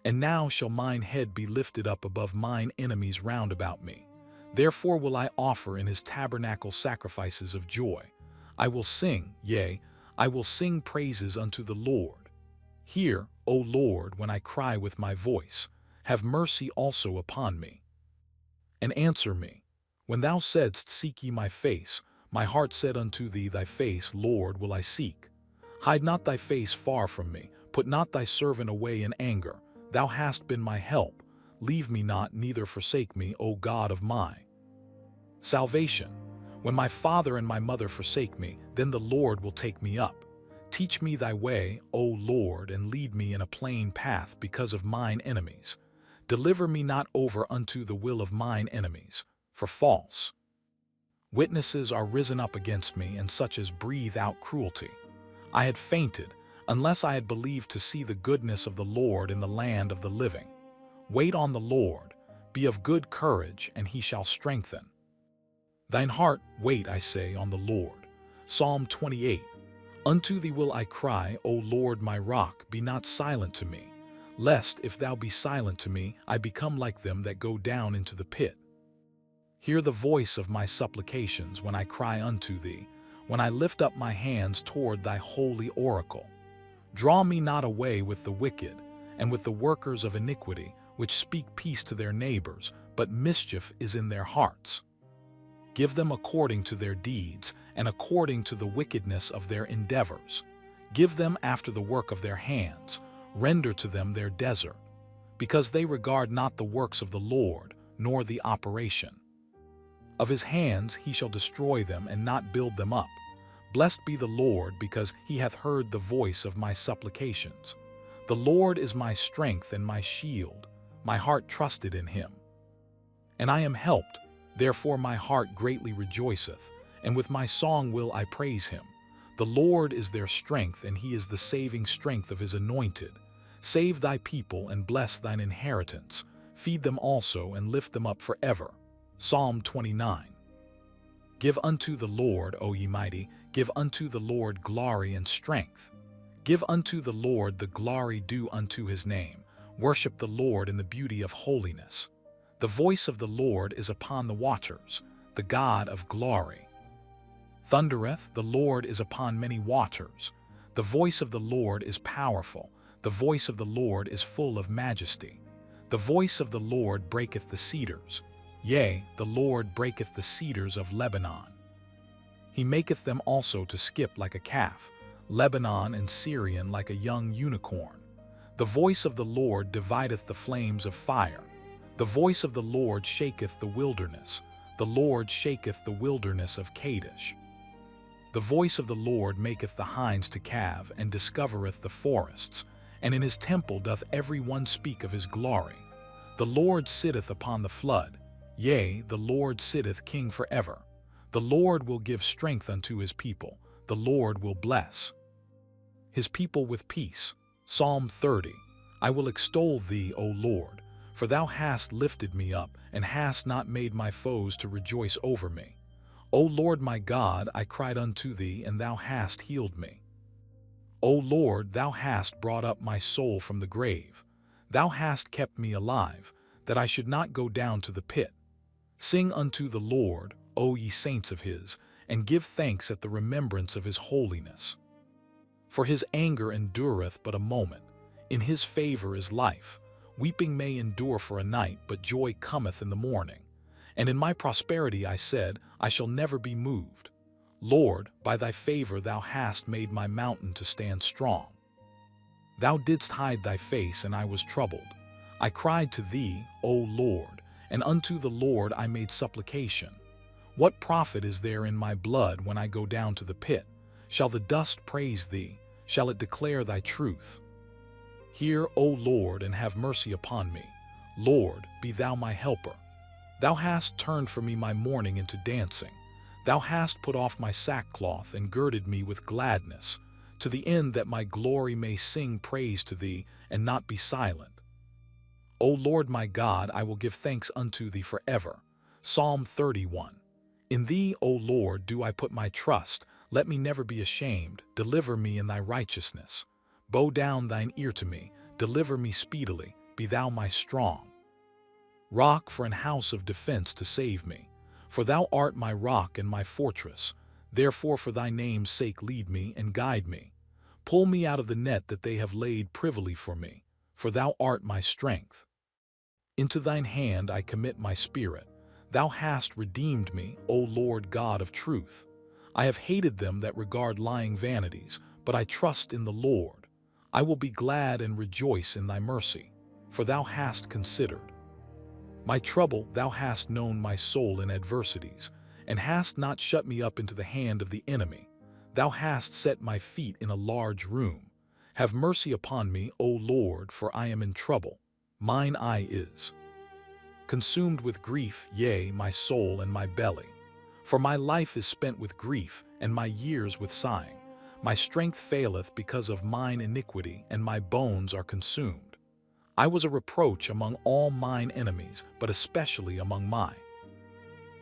And now shall mine head be lifted up above mine enemies round about me. Therefore will I offer in his tabernacle sacrifices of joy. I will sing, yea, I will sing praises unto the Lord. Hear, O Lord, when I cry with my voice. Have mercy also upon me, and answer me. When thou saidst, Seek ye my face, my heart said unto thee, Thy face, Lord, will I seek. Hide not thy face far from me, put not thy servant away in anger. Thou hast been my help. Leave me not, neither forsake me, O God of my salvation. When my father and my mother forsake me, then the Lord will take me up. Teach me thy way, O Lord, and lead me in a plain path because of mine enemies. Deliver me not over unto the will of mine enemies, for false witnesses are risen up against me, and such as breathe out cruelty. I had fainted, unless I had believed to see the goodness of the Lord in the land of the living. Wait on the Lord, be of good courage, and he shall strengthen. Thine heart wait, I say, on the Lord. Psalm 28. Unto thee will I cry, O Lord my rock, be not silent to me. Lest, if thou be silent to me, I become like them that go down into the pit. Hear the voice of my supplications when I cry unto thee, when I lift up my hands toward thy holy oracle. Draw me not away with the wicked, and with the workers of iniquity, which speak peace to their neighbors, but mischief is in their hearts. Give them according to their deeds, and according to the wickedness of their endeavors. Give them after the work of their hands, render to them their desert, because they regard not the works of the Lord, nor the operation. Of his hands he shall destroy them and not build them up. Blessed be the Lord, because he hath heard the voice of my supplications. The Lord is my strength and my shield. My heart trusted in him. And I am helped, therefore my heart greatly rejoiceth, and with my song will I praise him. The Lord is their strength, and he is the saving strength of his anointed. Save thy people and bless thine inheritance. Feed them also and lift them up forever. Psalm 29. Give unto the Lord, O ye mighty, give unto the Lord glory and strength. Give unto the Lord the glory due unto his name. Worship the Lord in the beauty of holiness. The voice of the Lord is upon the waters, the God of glory. Thundereth, the Lord is upon many waters. The voice of the Lord is powerful. The voice of the Lord is full of majesty. The voice of the Lord breaketh the cedars. Yea, the Lord breaketh the cedars of Lebanon. He maketh them also to skip like a calf, Lebanon and Syrian like a young unicorn. The voice of the Lord divideth the flames of fire. The voice of the Lord shaketh the wilderness. The Lord shaketh the wilderness of Kadesh. The voice of the Lord maketh the hinds to calve, and discovereth the forests. And in his temple doth every one speak of his glory. The Lord sitteth upon the flood. Yea, the Lord sitteth king forever. The Lord will give strength unto his people. The Lord will bless his people with peace. Psalm 30. I will extol thee, O Lord, for thou hast lifted me up, and hast not made my foes to rejoice over me. O Lord my God, I cried unto thee, and thou hast healed me. O Lord, thou hast brought up my soul from the grave. Thou hast kept me alive, that I should not go down to the pit. Sing unto the Lord, O ye saints of his, and give thanks at the remembrance of his holiness. For his anger endureth but a moment. In his favor is life. Weeping may endure for a night, but joy cometh in the morning. And in my prosperity I said, I shall never be moved. Lord, by thy favor thou hast made my mountain to stand strong. Thou didst hide thy face, and I was troubled. I cried to thee, O Lord, and unto the Lord I made supplication. What profit is there in my blood when I go down to the pit? Shall the dust praise thee? Shall it declare thy truth? Hear, O Lord, and have mercy upon me. Lord, be thou my helper. Thou hast turned for me my mourning into dancing. Thou hast put off my sackcloth and girded me with gladness, to the end that my glory may sing praise to thee and not be silent. O Lord my God, I will give thanks unto thee forever. Psalm 31. In thee, O Lord, do I put my trust. Let me never be ashamed. Deliver me in thy righteousness. Bow down thine ear to me. Deliver me speedily. Be thou my strong rock for an house of defense to save me. For thou art my rock and my fortress. Therefore for thy name's sake lead me and guide me. Pull me out of the net that they have laid privily for me. For thou art my strength. Into thine hand I commit my spirit. Thou hast redeemed me, O Lord God of truth. I have hated them that regard lying vanities, but I trust in the Lord. I will be glad and rejoice in thy mercy, for thou hast considered my trouble. Thou hast known my soul in adversities, and hast not shut me up into the hand of the enemy. Thou hast set my feet in a large room. Have mercy upon me, O Lord, for I am in trouble. Mine eye is consumed with grief, yea, my soul and my belly. For my life is spent with grief, and my years with sighing. My strength faileth because of mine iniquity, and my bones are consumed. I was a reproach among all mine enemies, but especially among my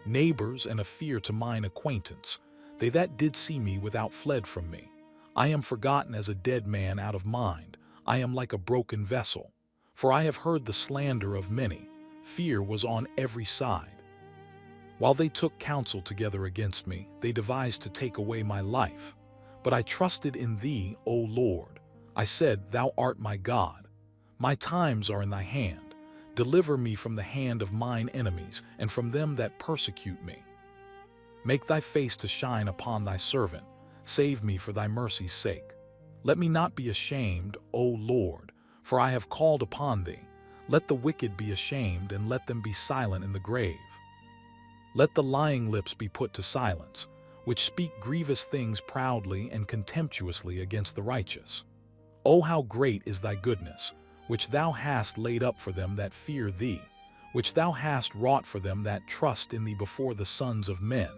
neighbors, and a fear to mine acquaintance. They that did see me without fled from me. I am forgotten as a dead man out of mind. I am like a broken vessel. For I have heard the slander of many. Fear was on every side. While they took counsel together against me, they devised to take away my life. But I trusted in thee, O Lord. I said, Thou art my God. My times are in thy hand. Deliver me from the hand of mine enemies, and from them that persecute me. Make thy face to shine upon thy servant. Save me for thy mercy's sake. Let me not be ashamed, O Lord, for I have called upon thee. Let the wicked be ashamed, and let them be silent in the grave. Let the lying lips be put to silence, which speak grievous things proudly and contemptuously against the righteous. O how great is thy goodness, which thou hast laid up for them that fear thee, which thou hast wrought for them that trust in thee before the sons of men.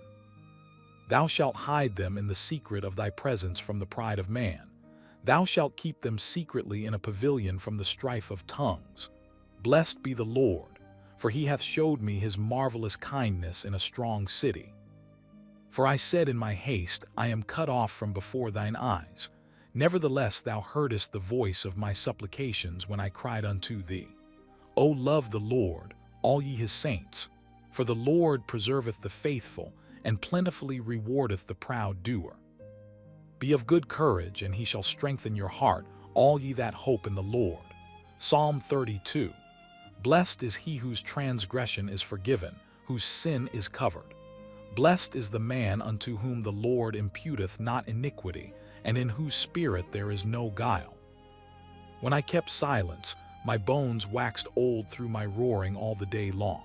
Thou shalt hide them in the secret of thy presence from the pride of man. Thou shalt keep them secretly in a pavilion from the strife of tongues. Blessed be the Lord, for he hath showed me his marvelous kindness in a strong city. For I said in my haste, I am cut off from before thine eyes. Nevertheless thou heardest the voice of my supplications when I cried unto thee. O love the Lord, all ye his saints, for the Lord preserveth the faithful, and plentifully rewardeth the proud doer. Be of good courage, and he shall strengthen your heart, all ye that hope in the Lord. Psalm 32. Blessed is he whose transgression is forgiven, whose sin is covered. Blessed is the man unto whom the Lord imputeth not iniquity, and in whose spirit there is no guile. When I kept silence, my bones waxed old through my roaring all the day long.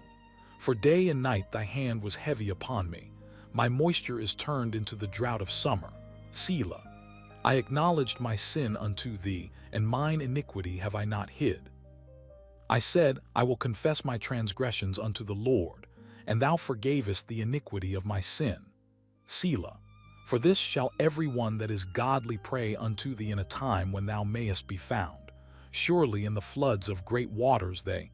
For day and night thy hand was heavy upon me. My moisture is turned into the drought of summer. Selah. I acknowledged my sin unto thee, and mine iniquity have I not hid. I said, I will confess my transgressions unto the Lord, and thou forgavest the iniquity of my sin. Selah. For this shall every one that is godly pray unto thee in a time when thou mayest be found. Surely in the floods of great waters they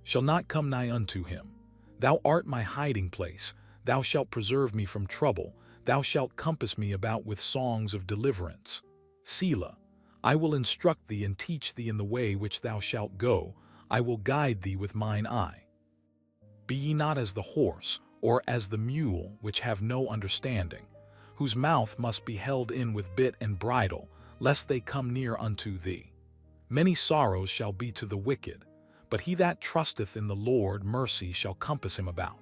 shall not come nigh unto him. Thou art my hiding place. Thou shalt preserve me from trouble. Thou shalt compass me about with songs of deliverance. Selah. I will instruct thee and teach thee in the way which thou shalt go. I will guide thee with mine eye. Be ye not as the horse, or as the mule, which have no understanding, whose mouth must be held in with bit and bridle, lest they come near unto thee. Many sorrows shall be to the wicked, but he that trusteth in the Lord mercy shall compass him about.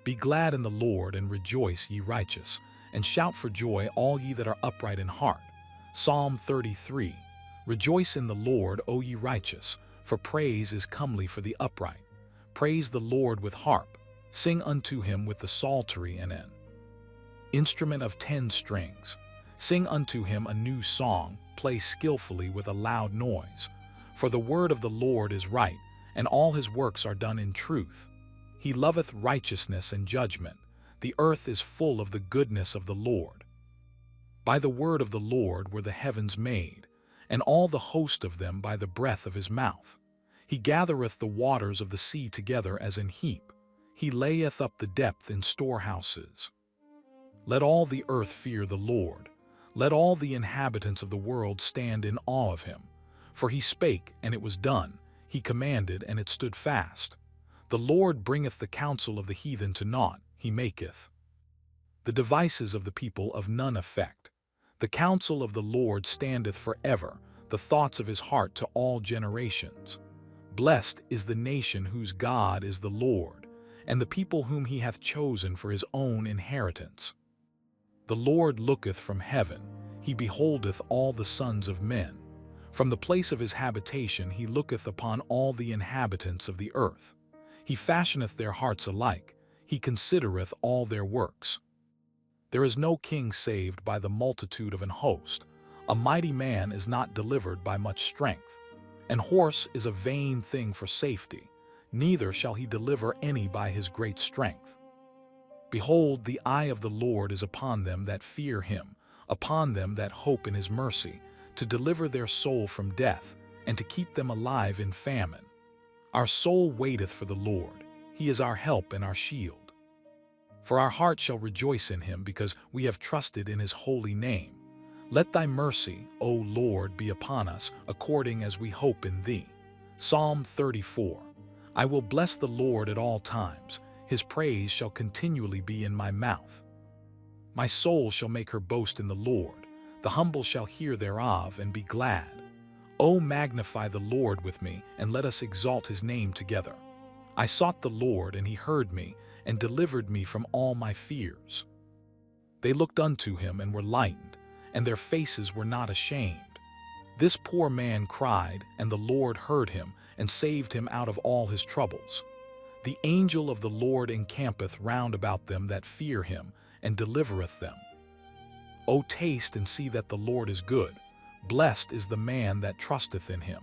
Be glad in the Lord, and rejoice, ye righteous, and shout for joy, all ye that are upright in heart. Psalm 33. Rejoice in the Lord, O ye righteous, for praise is comely for the upright. Praise the Lord with harp. Sing unto him with the psaltery and an instrument of 10 strings. Sing unto him a new song. Play skillfully with a loud noise. For the word of the Lord is right, and all his works are done in truth. He loveth righteousness and judgment. The earth is full of the goodness of the Lord. By the word of the Lord were the heavens made, and all the host of them by the breath of his mouth. He gathereth the waters of the sea together as an heap. He layeth up the depth in storehouses. Let all the earth fear the Lord. Let all the inhabitants of the world stand in awe of him. For he spake, and it was done. He commanded, and it stood fast. The Lord bringeth the counsel of the heathen to naught. He maketh the devices of the people of none effect. The counsel of the Lord standeth forever, the thoughts of his heart to all generations. Blessed is the nation whose God is the Lord, and the people whom he hath chosen for his own inheritance. The Lord looketh from heaven, he beholdeth all the sons of men. From the place of his habitation he looketh upon all the inhabitants of the earth. He fashioneth their hearts alike, he considereth all their works. There is no king saved by the multitude of an host. A mighty man is not delivered by much strength. An horse is a vain thing for safety, neither shall he deliver any by his great strength. Behold, the eye of the Lord is upon them that fear him, upon them that hope in his mercy, to deliver their soul from death, and to keep them alive in famine. Our soul waiteth for the Lord. He is our help and our shield. For our heart shall rejoice in him, because we have trusted in his holy name. Let thy mercy, O Lord, be upon us, according as we hope in thee. Psalm 34. I will bless the Lord at all times. His praise shall continually be in my mouth. My soul shall make her boast in the Lord. The humble shall hear thereof and be glad. O magnify the Lord with me, and let us exalt his name together. I sought the Lord, and he heard me, and delivered me from all my fears. They looked unto him and were lightened, and their faces were not ashamed. This poor man cried, and the Lord heard him, and saved him out of all his troubles. The angel of the Lord encampeth round about them that fear him, and delivereth them. O taste and see that the Lord is good. Blessed is the man that trusteth in him.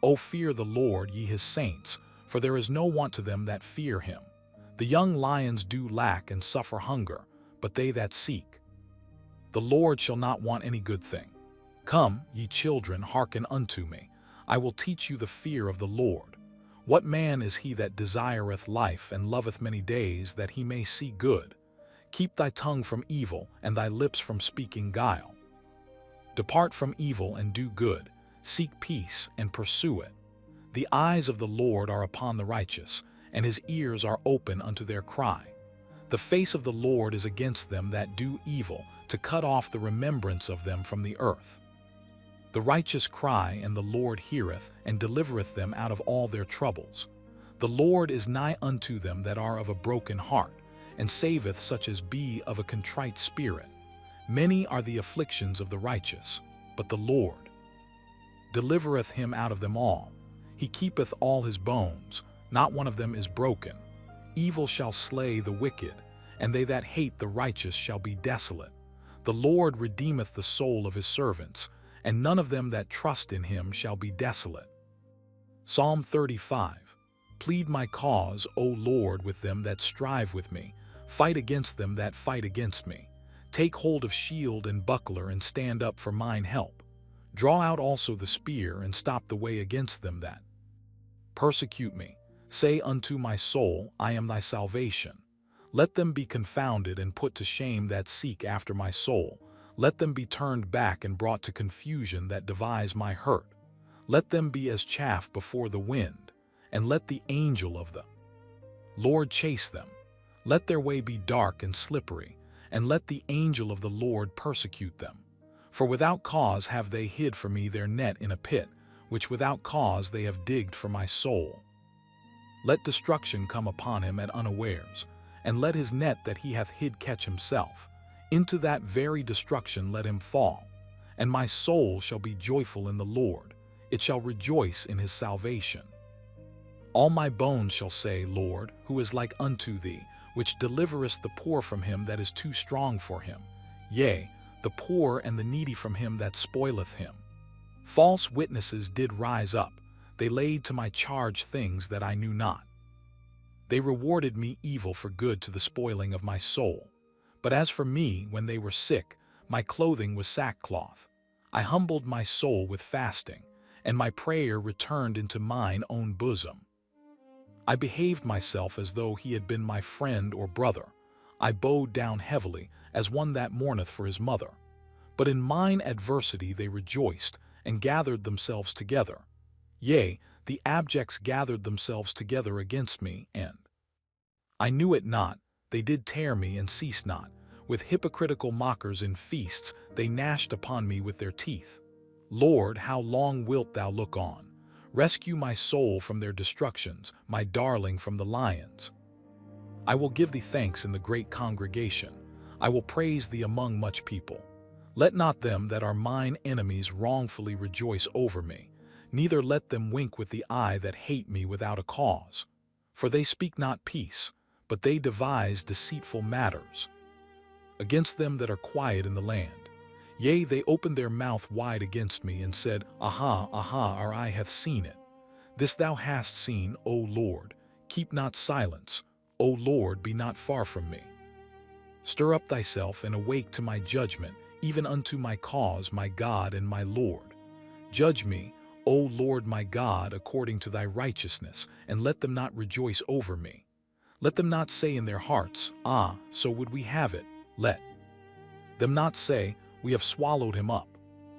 O fear the Lord, ye his saints, for there is no want to them that fear him. The young lions do lack and suffer hunger, but they that seek the Lord shall not want any good thing. Come, ye children, hearken unto me. I will teach you the fear of the Lord. What man is he that desireth life and loveth many days, that he may see good? Keep thy tongue from evil, and thy lips from speaking guile. Depart from evil and do good. Seek peace and pursue it. The eyes of the Lord are upon the righteous, and his ears are open unto their cry. The face of the Lord is against them that do evil, to cut off the remembrance of them from the earth. The righteous cry, and the Lord heareth, and delivereth them out of all their troubles. The Lord is nigh unto them that are of a broken heart, and saveth such as be of a contrite spirit. Many are the afflictions of the righteous, but the Lord delivereth him out of them all. He keepeth all his bones, not one of them is broken. Evil shall slay the wicked, and they that hate the righteous shall be desolate. The Lord redeemeth the soul of his servants, and none of them that trust in him shall be desolate. Psalm 35. Plead my cause, O Lord, with them that strive with me. Fight against them that fight against me. Take hold of shield and buckler, and stand up for mine help. Draw out also the spear, and stop the way against them that persecute me. Say unto my soul, I am thy salvation. Let them be confounded and put to shame that seek after my soul. Let them be turned back and brought to confusion that devise my hurt. Let them be as chaff before the wind, and let the angel of the Lord chase them. Let their way be dark and slippery, and let the angel of the Lord persecute them. For without cause have they hid for me their net in a pit, which without cause they have digged for my soul. Let destruction come upon him at unawares, and let his net that he hath hid catch himself. Into that very destruction let him fall. And my soul shall be joyful in the Lord, it shall rejoice in his salvation. All my bones shall say, Lord, who is like unto thee, which deliverest the poor from him that is too strong for him, yea, the poor and the needy from him that spoileth him. False witnesses did rise up, they laid to my charge things that I knew not. They rewarded me evil for good to the spoiling of my soul. But as for me, when they were sick, my clothing was sackcloth. I humbled my soul with fasting, and my prayer returned into mine own bosom. I behaved myself as though he had been my friend or brother. I bowed down heavily, as one that mourneth for his mother. But in mine adversity they rejoiced, and gathered themselves together. Yea, the abjects gathered themselves together against me, and I knew it not. They did tear me and ceased not. With hypocritical mockers in feasts they gnashed upon me with their teeth. Lord, how long wilt thou look on? Rescue my soul from their destructions, my darling from the lions. I will give thee thanks in the great congregation. I will praise thee among much people. Let not them that are mine enemies wrongfully rejoice over me, neither let them wink with the eye that hate me without a cause. For they speak not peace, but they devise deceitful matters against them that are quiet in the land. Yea, they opened their mouth wide against me, and said, Aha, aha, our eye hath seen it. This thou hast seen, O Lord. Keep not silence. O Lord, be not far from me. Stir up thyself, and awake to my judgment, even unto my cause, my God and my Lord. Judge me, O Lord my God, according to thy righteousness, and let them not rejoice over me. Let them not say in their hearts, Ah, so would we have it. Let them not say, We have swallowed him up.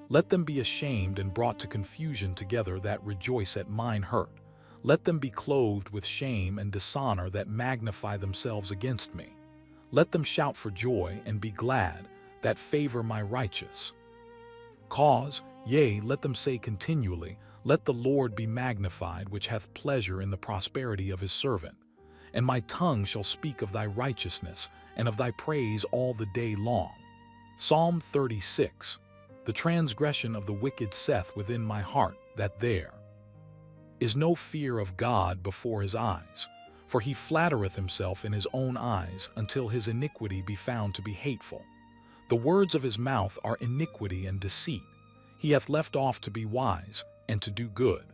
Let them be ashamed and brought to confusion together that rejoice at mine hurt. Let them be clothed with shame and dishonor that magnify themselves against me. Let them shout for joy and be glad that favor my righteous cause. Yea, let them say continually, Let the Lord be magnified, which hath pleasure in the prosperity of his servant. And my tongue shall speak of thy righteousness, and of thy praise all the day long. Psalm 36. The transgression of the wicked saith within my heart, that there is no fear of God before his eyes. For he flattereth himself in his own eyes, until his iniquity be found to be hateful. The words of his mouth are iniquity and deceit. He hath left off to be wise, and to do good.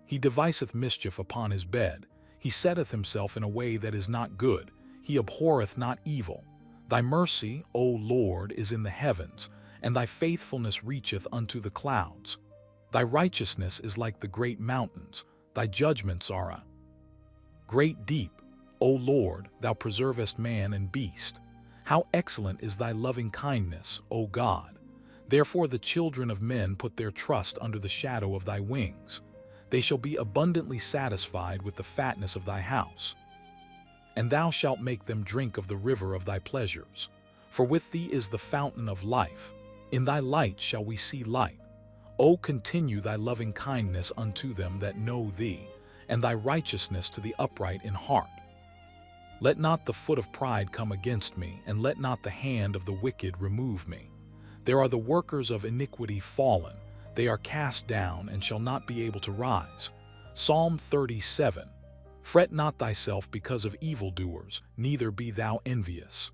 He deviseth mischief upon his bed. He setteth himself in a way that is not good. He abhorreth not evil. Thy mercy, O Lord, is in the heavens, and thy faithfulness reacheth unto the clouds. Thy righteousness is like the great mountains. Thy judgments are a great deep. O Lord, thou preservest man and beast. How excellent is thy loving kindness, O God! Therefore the children of men put their trust under the shadow of thy wings. They shall be abundantly satisfied with the fatness of thy house. And thou shalt make them drink of the river of thy pleasures. For with thee is the fountain of life. In thy light shall we see light. O continue thy loving kindness unto them that know thee, and thy righteousness to the upright in heart. Let not the foot of pride come against me, and let not the hand of the wicked remove me. There are the workers of iniquity fallen. They are cast down, and shall not be able to rise. Psalm 37. Fret not thyself because of evildoers, neither be thou envious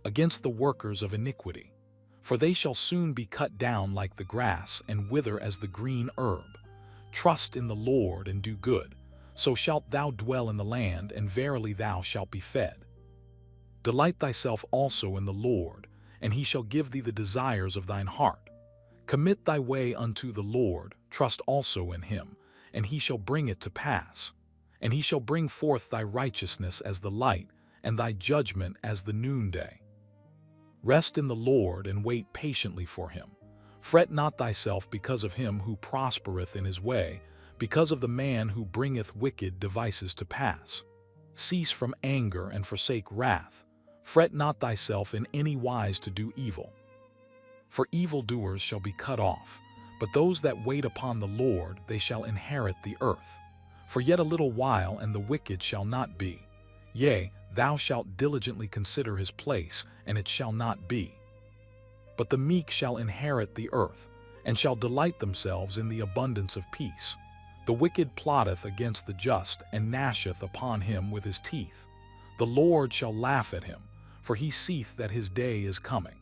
against the workers of iniquity. For they shall soon be cut down like the grass, and wither as the green herb. Trust in the Lord and do good, so shalt thou dwell in the land, and verily thou shalt be fed. Delight thyself also in the Lord, and he shall give thee the desires of thine heart. Commit thy way unto the Lord, trust also in him, and he shall bring it to pass. And he shall bring forth thy righteousness as the light, and thy judgment as the noonday. Rest in the Lord, and wait patiently for him. Fret not thyself because of him who prospereth in his way, because of the man who bringeth wicked devices to pass. Cease from anger and forsake wrath. Fret not thyself in any wise to do evil. For evildoers shall be cut off, but those that wait upon the Lord, they shall inherit the earth. For yet a little while, and the wicked shall not be. Yea, thou shalt diligently consider his place, and it shall not be. But the meek shall inherit the earth, and shall delight themselves in the abundance of peace. The wicked plotteth against the just, and gnasheth upon him with his teeth. The Lord shall laugh at him, for he seeth that his day is coming.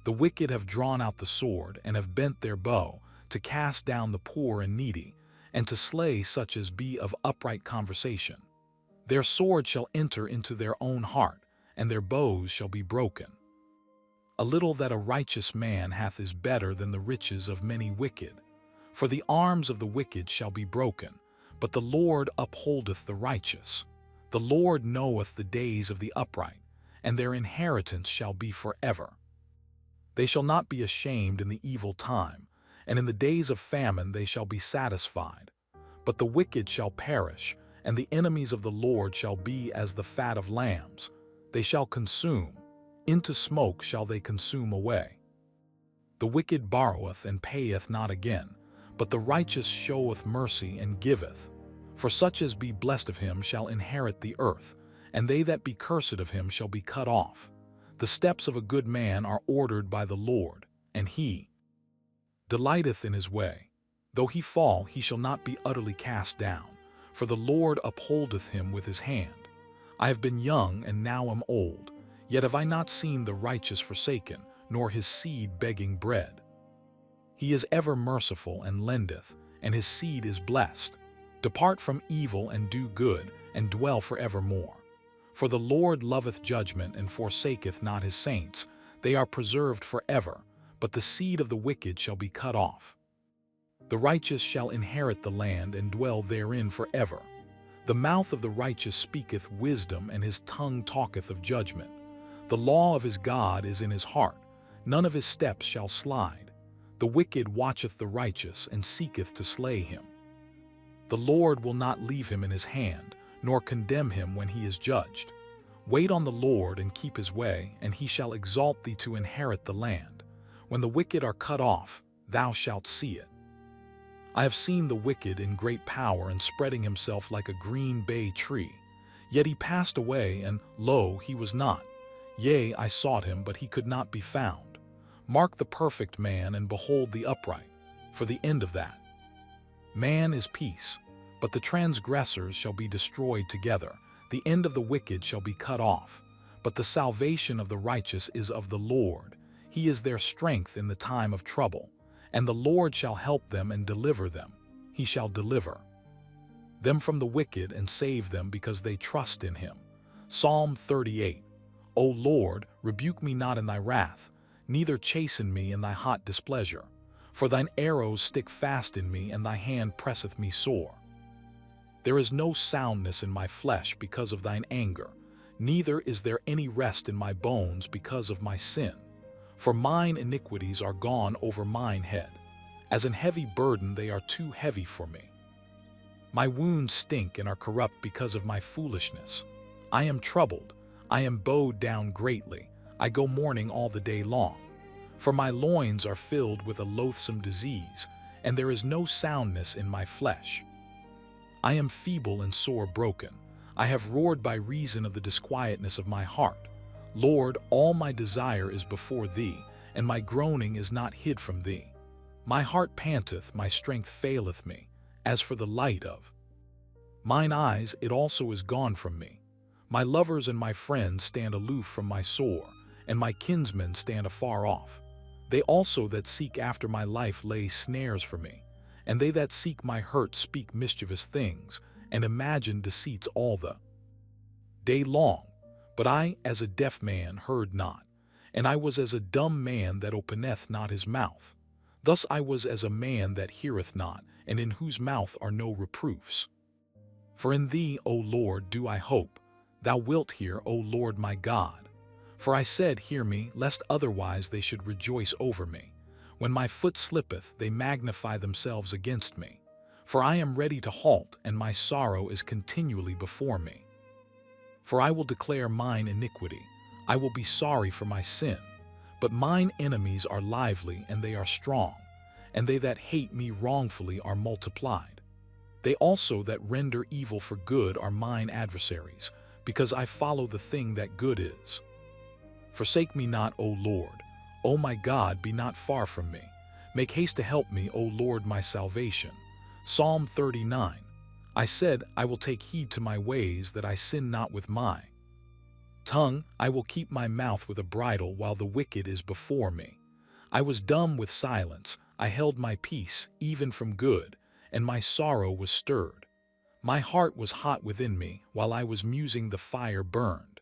The wicked have drawn out the sword, and have bent their bow, to cast down the poor and needy, and to slay such as be of upright conversation. Their sword shall enter into their own heart, and their bows shall be broken. A little that a righteous man hath is better than the riches of many wicked. For the arms of the wicked shall be broken, but the Lord upholdeth the righteous. The Lord knoweth the days of the upright, and their inheritance shall be forever. They shall not be ashamed in the evil time, and in the days of famine they shall be satisfied. But the wicked shall perish, and the enemies of the Lord shall be as the fat of lambs. They shall consume, into smoke shall they consume away. The wicked borroweth and payeth not again, but the righteous showeth mercy and giveth. For such as be blessed of him shall inherit the earth, and they that be cursed of him shall be cut off. The steps of a good man are ordered by the Lord, and he delighteth in his way. Though he fall, he shall not be utterly cast down, for the Lord upholdeth him with his hand. I have been young, and now am old, yet have I not seen the righteous forsaken, nor his seed begging bread. He is ever merciful and lendeth, and his seed is blessed. Depart from evil and do good, and dwell forevermore. For the Lord loveth judgment, and forsaketh not his saints. They are preserved forever, but the seed of the wicked shall be cut off. The righteous shall inherit the land and dwell therein forever. The mouth of the righteous speaketh wisdom, and his tongue talketh of judgment. The law of his God is in his heart, none of his steps shall slide. The wicked watcheth the righteous, and seeketh to slay him. The Lord will not leave him in his hand, nor condemn him when he is judged. Wait on the Lord and keep his way, and he shall exalt thee to inherit the land. When the wicked are cut off, thou shalt see it. I have seen the wicked in great power and spreading himself like a green bay tree. Yet he passed away, and lo, he was not. Yea, I sought him, but he could not be found. Mark the perfect man, and behold the upright, for the end of that. Man is peace, but the transgressors shall be destroyed together. The end of the wicked shall be cut off. But the salvation of the righteous is of the Lord. He is their strength in the time of trouble. And the Lord shall help them and deliver them. He shall deliver them from the wicked and save them because they trust in him. Psalm 38. O Lord, rebuke me not in thy wrath, neither chasten me in thy hot displeasure. For thine arrows stick fast in me, and thy hand presseth me sore. There is no soundness in my flesh because of thine anger, neither is there any rest in my bones because of my sin. For mine iniquities are gone over mine head. As an heavy burden they are too heavy for me. My wounds stink and are corrupt because of my foolishness. I am troubled, I am bowed down greatly, I go mourning all the day long. For my loins are filled with a loathsome disease, and there is no soundness in my flesh. I am feeble and sore broken. I have roared by reason of the disquietness of my heart. Lord, all my desire is before thee, and my groaning is not hid from thee. My heart panteth, my strength faileth me, as for the light of mine eyes, it also is gone from me. My lovers and my friends stand aloof from my sore, and my kinsmen stand afar off. They also that seek after my life lay snares for me, and they that seek my hurt speak mischievous things, and imagine deceits all the day long. But I, as a deaf man, heard not, and I was as a dumb man that openeth not his mouth. Thus I was as a man that heareth not, and in whose mouth are no reproofs. For in thee, O Lord, do I hope. Thou wilt hear, O Lord my God. For I said, hear me, lest otherwise they should rejoice over me. When my foot slippeth, they magnify themselves against me. For I am ready to halt, and my sorrow is continually before me. For I will declare mine iniquity, I will be sorry for my sin. But mine enemies are lively, and they are strong, and they that hate me wrongfully are multiplied. They also that render evil for good are mine adversaries, because I follow the thing that good is. Forsake me not, O Lord. O my God, be not far from me. Make haste to help me, O Lord my salvation. Psalm 39. I said, I will take heed to my ways, that I sin not with my tongue. I will keep my mouth with a bridle while the wicked is before me. I was dumb with silence, I held my peace, even from good, and my sorrow was stirred. My heart was hot within me, while I was musing the fire burned.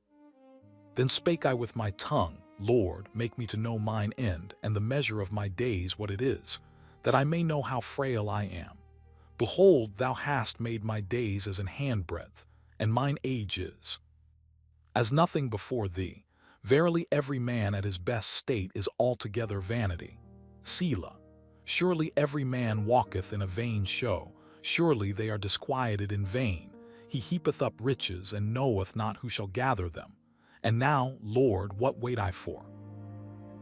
Then spake I with my tongue, Lord, make me to know mine end, and the measure of my days what it is, that I may know how frail I am. Behold, thou hast made my days as an handbreadth, and mine age is as nothing before thee. Verily every man at his best state is altogether vanity. Selah. Surely every man walketh in a vain show, surely they are disquieted in vain. He heapeth up riches, and knoweth not who shall gather them. And now, Lord, what wait I for?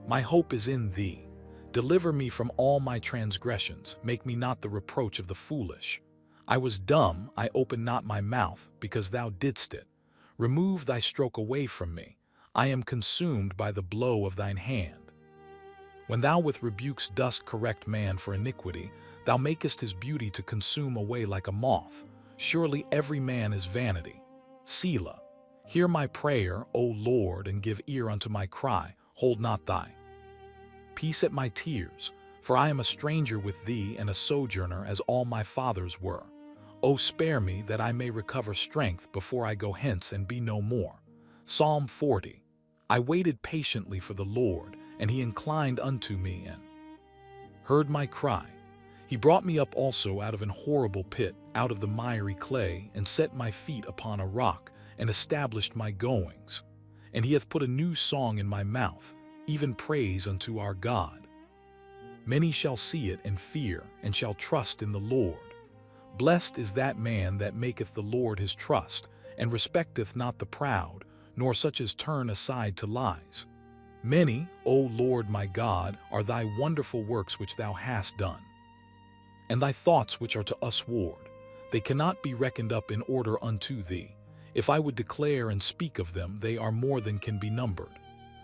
My hope is in thee. Deliver me from all my transgressions, make me not the reproach of the foolish. I was dumb, I opened not my mouth, because thou didst it. Remove thy stroke away from me. I am consumed by the blow of thine hand. When thou with rebukes dost correct man for iniquity, thou makest his beauty to consume away like a moth. Surely every man is vanity. Selah. Hear my prayer, O Lord, and give ear unto my cry. Hold not thy peace at my tears, for I am a stranger with thee and a sojourner as all my fathers were. O spare me that I may recover strength before I go hence and be no more. Psalm 40. I waited patiently for the Lord, and he inclined unto me and heard my cry. He brought me up also out of an horrible pit, out of the miry clay, and set my feet upon a rock, and established my goings. And he hath put a new song in my mouth, even praise unto our God. Many shall see it and fear, and shall trust in the Lord. Blessed is that man that maketh the Lord his trust, and respecteth not the proud, nor such as turn aside to lies. Many, O Lord my God, are thy wonderful works which thou hast done, and thy thoughts which are to us ward. They cannot be reckoned up in order unto thee. If I would declare and speak of them, they are more than can be numbered.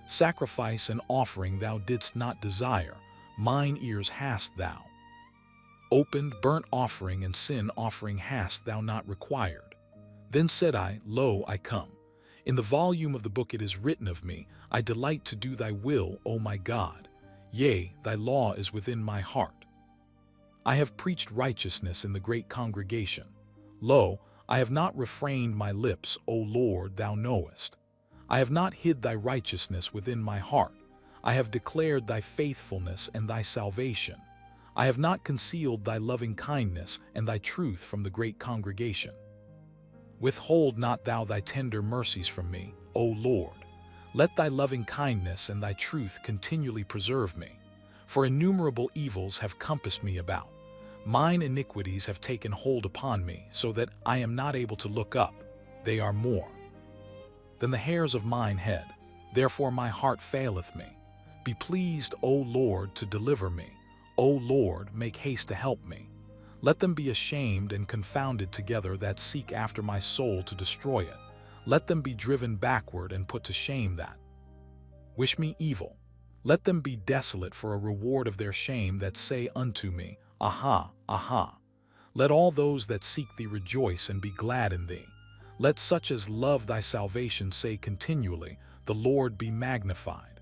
Sacrifice and offering thou didst not desire, mine ears hast thou. Opened burnt offering and sin offering hast thou not required. Then said I, Lo, I come. In the volume of the book it is written of me, I delight to do thy will, O my God. Yea, thy law is within my heart. I have preached righteousness in the great congregation. Lo, I have not refrained my lips, O Lord, thou knowest. I have not hid thy righteousness within my heart. I have declared thy faithfulness and thy salvation. I have not concealed thy loving kindness and thy truth from the great congregation. Withhold not thou thy tender mercies from me, O Lord. Let thy loving kindness and thy truth continually preserve me. For innumerable evils have compassed me about. Mine iniquities have taken hold upon me, so that I am not able to look up. They are more than the hairs of mine head. Therefore my heart faileth me. Be pleased, O Lord, to deliver me. O Lord, make haste to help me. Let them be ashamed and confounded together that seek after my soul to destroy it. Let them be driven backward and put to shame that wish me evil. Let them be desolate for a reward of their shame that say unto me, Aha, aha. Let all those that seek thee rejoice and be glad in thee. Let such as love thy salvation say continually, The Lord be magnified.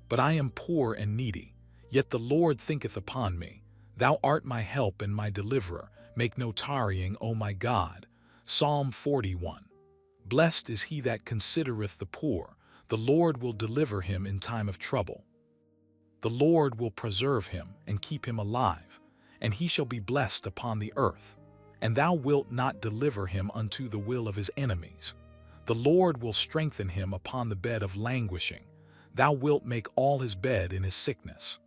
But I am poor and needy, yet the Lord thinketh upon me. Thou art my help and my deliverer. Make no tarrying, O my God. Psalm 41. Blessed is he that considereth the poor. The Lord will deliver him in time of trouble. The Lord will preserve him and keep him alive, and he shall be blessed upon the earth. And thou wilt not deliver him unto the will of his enemies. The Lord will strengthen him upon the bed of languishing. Thou wilt make all his bed in his sickness.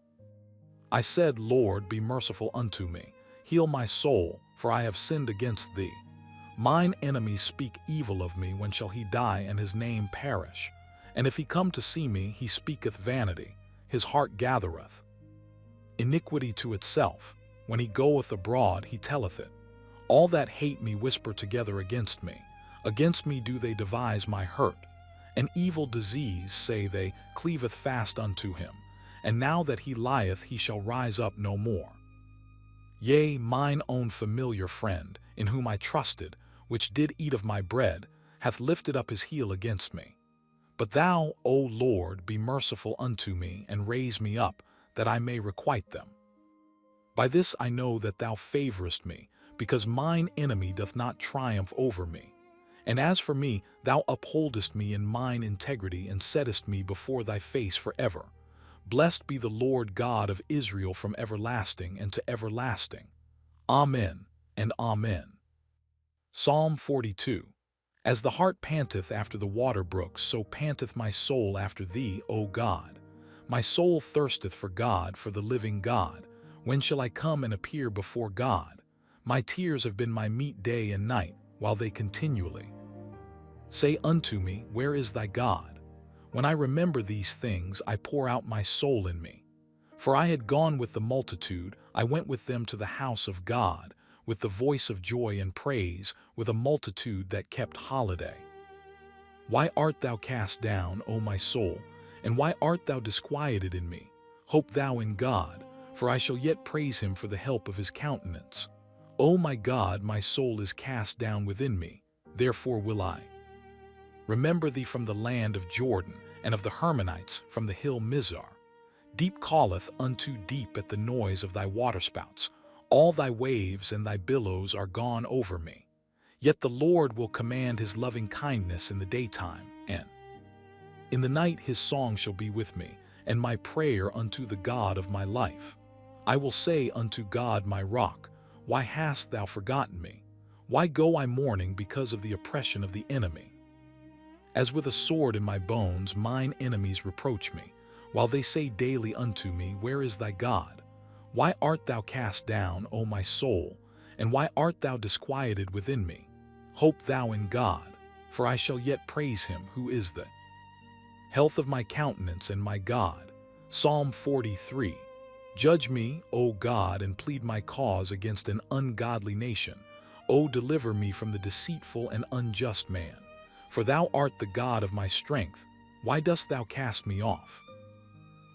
I said, Lord, be merciful unto me. Heal my soul, for I have sinned against thee. Mine enemies speak evil of me. When shall he die and his name perish? And if he come to see me, he speaketh vanity. His heart gathereth iniquity to itself. When he goeth abroad, he telleth it. All that hate me whisper together against me. Against me do they devise my hurt. An evil disease, say they, cleaveth fast unto him. And now that he lieth, he shall rise up no more. Yea, mine own familiar friend, in whom I trusted, which did eat of my bread, hath lifted up his heel against me. But thou, O Lord, be merciful unto me, and raise me up, that I may requite them. By this I know that thou favorest me, because mine enemy doth not triumph over me. And as for me, thou upholdest me in mine integrity, and settest me before thy face forever. Blessed be the Lord God of Israel from everlasting and to everlasting. Amen and Amen. Psalm 42. As the hart panteth after the water brooks, so panteth my soul after thee, O God. My soul thirsteth for God, for the living God. When shall I come and appear before God? My tears have been my meat day and night, while they continually say unto me, Where is thy God? When I remember these things, I pour out my soul in me. For I had gone with the multitude, I went with them to the house of God, with the voice of joy and praise, with a multitude that kept holiday. Why art thou cast down, O my soul, and why art thou disquieted in me? Hope thou in God, for I shall yet praise him for the help of his countenance. O my God, my soul is cast down within me, therefore will I remember thee from the land of Jordan, and of the Hermonites from the hill Mizar. Deep calleth unto deep at the noise of thy waterspouts. All thy waves and thy billows are gone over me. Yet the Lord will command his loving kindness in the daytime, and in the night his song shall be with me, and my prayer unto the God of my life. I will say unto God my rock, why hast thou forgotten me? Why go I mourning because of the oppression of the enemy? As with a sword in my bones mine enemies reproach me, while they say daily unto me, where is thy God? Why art thou cast down, O my soul, and why art thou disquieted within me? Hope thou in God, for I shall yet praise him who is the health of my countenance and my God. Psalm 43. Judge me, O God, and plead my cause against an ungodly nation. O deliver me from the deceitful and unjust man. For thou art the God of my strength. Why dost thou cast me off?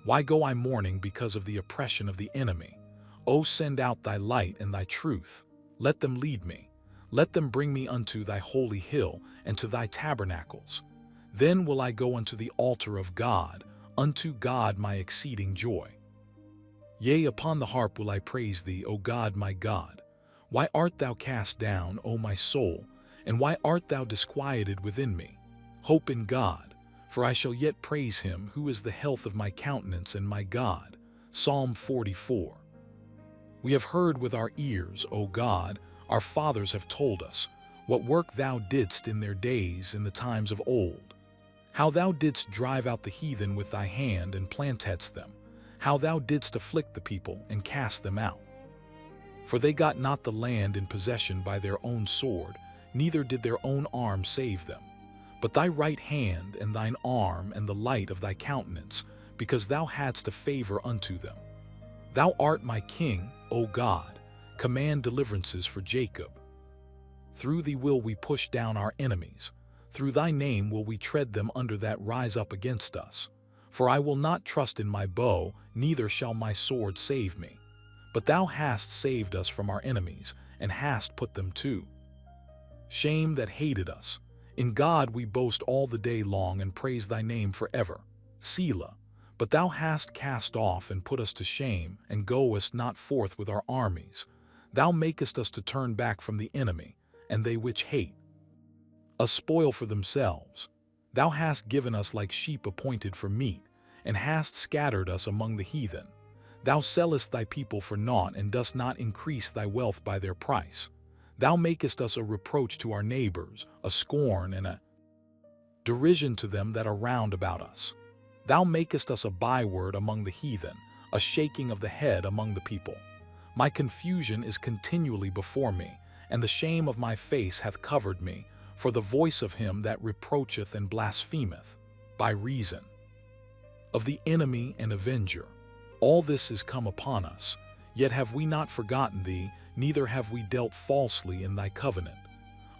Why go I mourning because of the oppression of the enemy? O send out thy light and thy truth. Let them lead me. Let them bring me unto thy holy hill and to thy tabernacles. Then will I go unto the altar of God, unto God my exceeding joy. Yea, upon the harp will I praise thee, O God my God. Why art thou cast down, O my soul, and why art thou disquieted within me? Hope in God, for I shall yet praise him who is the health of my countenance and my God. Psalm 44. We have heard with our ears, O God, our fathers have told us, what work thou didst in their days in the times of old. How thou didst drive out the heathen with thy hand and plantedst them, how thou didst afflict the people and cast them out. For they got not the land in possession by their own sword, neither did their own arm save them. But thy right hand and thine arm and the light of thy countenance, because thou hadst a favor unto them. Thou art my king, O God, command deliverances for Jacob. Through thee will we push down our enemies. Through thy name will we tread them under that rise up against us. For I will not trust in my bow, neither shall my sword save me. But thou hast saved us from our enemies, and hast put them to shame that hated us. In God we boast all the day long and praise thy name forever. Selah. But thou hast cast off and put us to shame, and goest not forth with our armies. Thou makest us to turn back from the enemy, and they which hate a spoil for themselves. Thou hast given us like sheep appointed for meat, and hast scattered us among the heathen. Thou sellest thy people for naught, and dost not increase thy wealth by their price. Thou makest us a reproach to our neighbors, a scorn and a derision to them that are round about us. Thou makest us a byword among the heathen, a shaking of the head among the people. My confusion is continually before me, and the shame of my face hath covered me, for the voice of him that reproacheth and blasphemeth, by reason of the enemy and avenger. All this is come upon us, yet have we not forgotten thee, neither have we dealt falsely in thy covenant.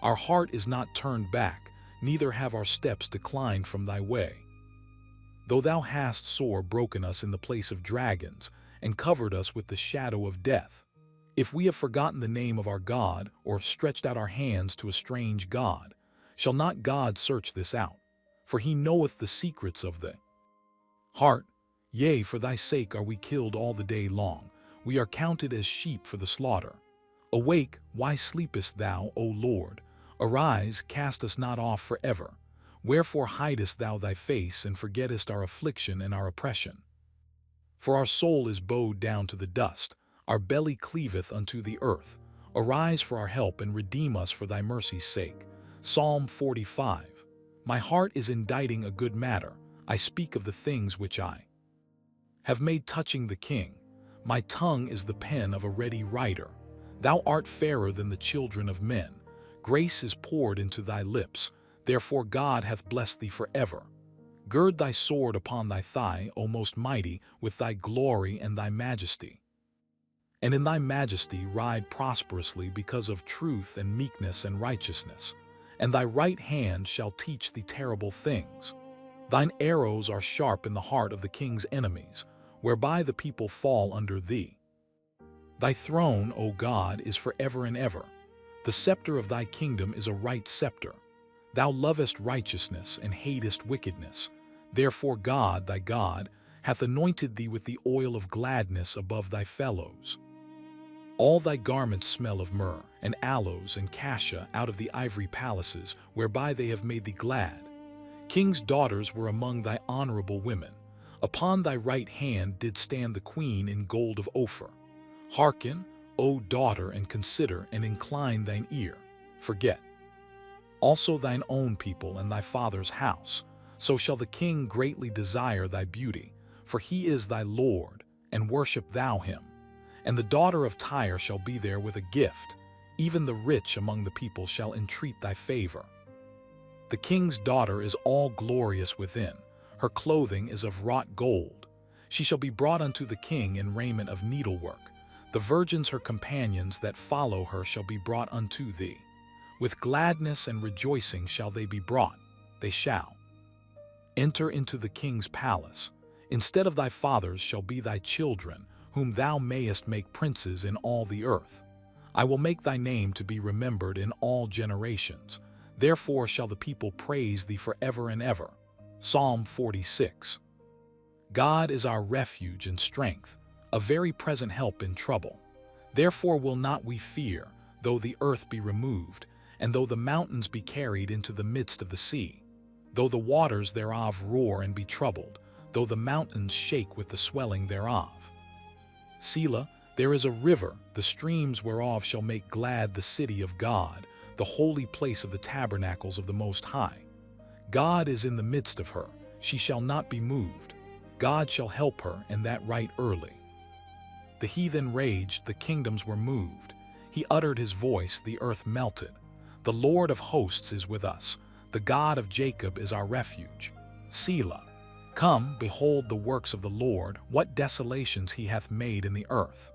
Our heart is not turned back, neither have our steps declined from thy way. Though thou hast sore broken us in the place of dragons, and covered us with the shadow of death, if we have forgotten the name of our God, or stretched out our hands to a strange God, shall not God search this out? For he knoweth the secrets of the heart. Yea, for thy sake are we killed all the day long. We are counted as sheep for the slaughter. Awake, why sleepest thou, O Lord? Arise, cast us not off forever. Wherefore hidest thou thy face, and forgettest our affliction and our oppression? For our soul is bowed down to the dust, our belly cleaveth unto the earth. Arise for our help, and redeem us for thy mercy's sake. Psalm 45. My heart is inditing a good matter. I speak of the things which I have made touching the king. My tongue is the pen of a ready writer. Thou art fairer than the children of men. Grace is poured into thy lips. Therefore God hath blessed thee forever. Gird thy sword upon thy thigh, O most mighty, with thy glory and thy majesty. And in thy majesty ride prosperously because of truth and meekness and righteousness. And thy right hand shall teach thee terrible things. Thine arrows are sharp in the heart of the king's enemies, whereby the people fall under thee. Thy throne, O God, is forever and ever. The scepter of thy kingdom is a right scepter. Thou lovest righteousness and hatest wickedness. Therefore God, thy God, hath anointed thee with the oil of gladness above thy fellows. All thy garments smell of myrrh, and aloes, and cassia out of the ivory palaces, whereby they have made thee glad. Kings' daughters were among thy honorable women. Upon thy right hand did stand the queen in gold of Ophir. Hearken, O daughter, and consider, and incline thine ear. Forget also thine own people and thy father's house. So shall the king greatly desire thy beauty, for he is thy Lord, and worship thou him. And the daughter of Tyre shall be there with a gift, even the rich among the people shall entreat thy favor. The king's daughter is all glorious within, her clothing is of wrought gold. She shall be brought unto the king in raiment of needlework. The virgins her companions that follow her shall be brought unto thee. With gladness and rejoicing shall they be brought, they shall enter into the king's palace. Instead of thy fathers shall be thy children, whom thou mayest make princes in all the earth. I will make thy name to be remembered in all generations. Therefore shall the people praise thee forever and ever. Psalm 46. God is our refuge and strength, a very present help in trouble. Therefore will not we fear, though the earth be removed, and though the mountains be carried into the midst of the sea, though the waters thereof roar and be troubled, though the mountains shake with the swelling thereof. Selah, there is a river, the streams whereof shall make glad the city of God, the holy place of the tabernacles of the Most High. God is in the midst of her, she shall not be moved. God shall help her, and that right early. The heathen raged, the kingdoms were moved. He uttered his voice, the earth melted. The Lord of hosts is with us. The God of Jacob is our refuge. Selah. Come, behold the works of the Lord, what desolations he hath made in the earth.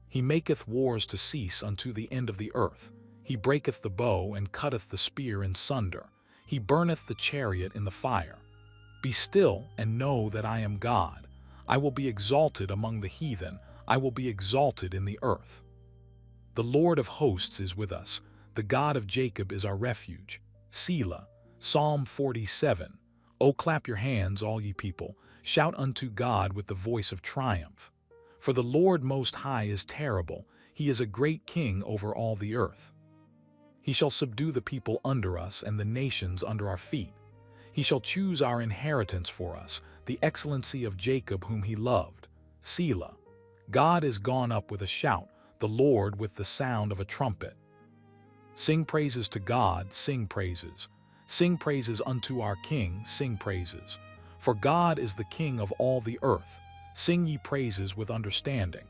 He maketh wars to cease unto the end of the earth. He breaketh the bow and cutteth the spear in sunder. He burneth the chariot in the fire. Be still and know that I am God. I will be exalted among the heathen. I will be exalted in the earth. The Lord of hosts is with us. The God of Jacob is our refuge. Selah. Psalm 47. O clap your hands, all ye people. Shout unto God with the voice of triumph. For the Lord Most High is terrible. He is a great king over all the earth. He shall subdue the people under us and the nations under our feet. He shall choose our inheritance for us, the excellency of Jacob whom he loved. Selah. God is gone up with a shout, the Lord with the sound of a trumpet. Sing praises to God, sing praises. Sing praises unto our King, sing praises. For God is the King of all the earth. Sing ye praises with understanding.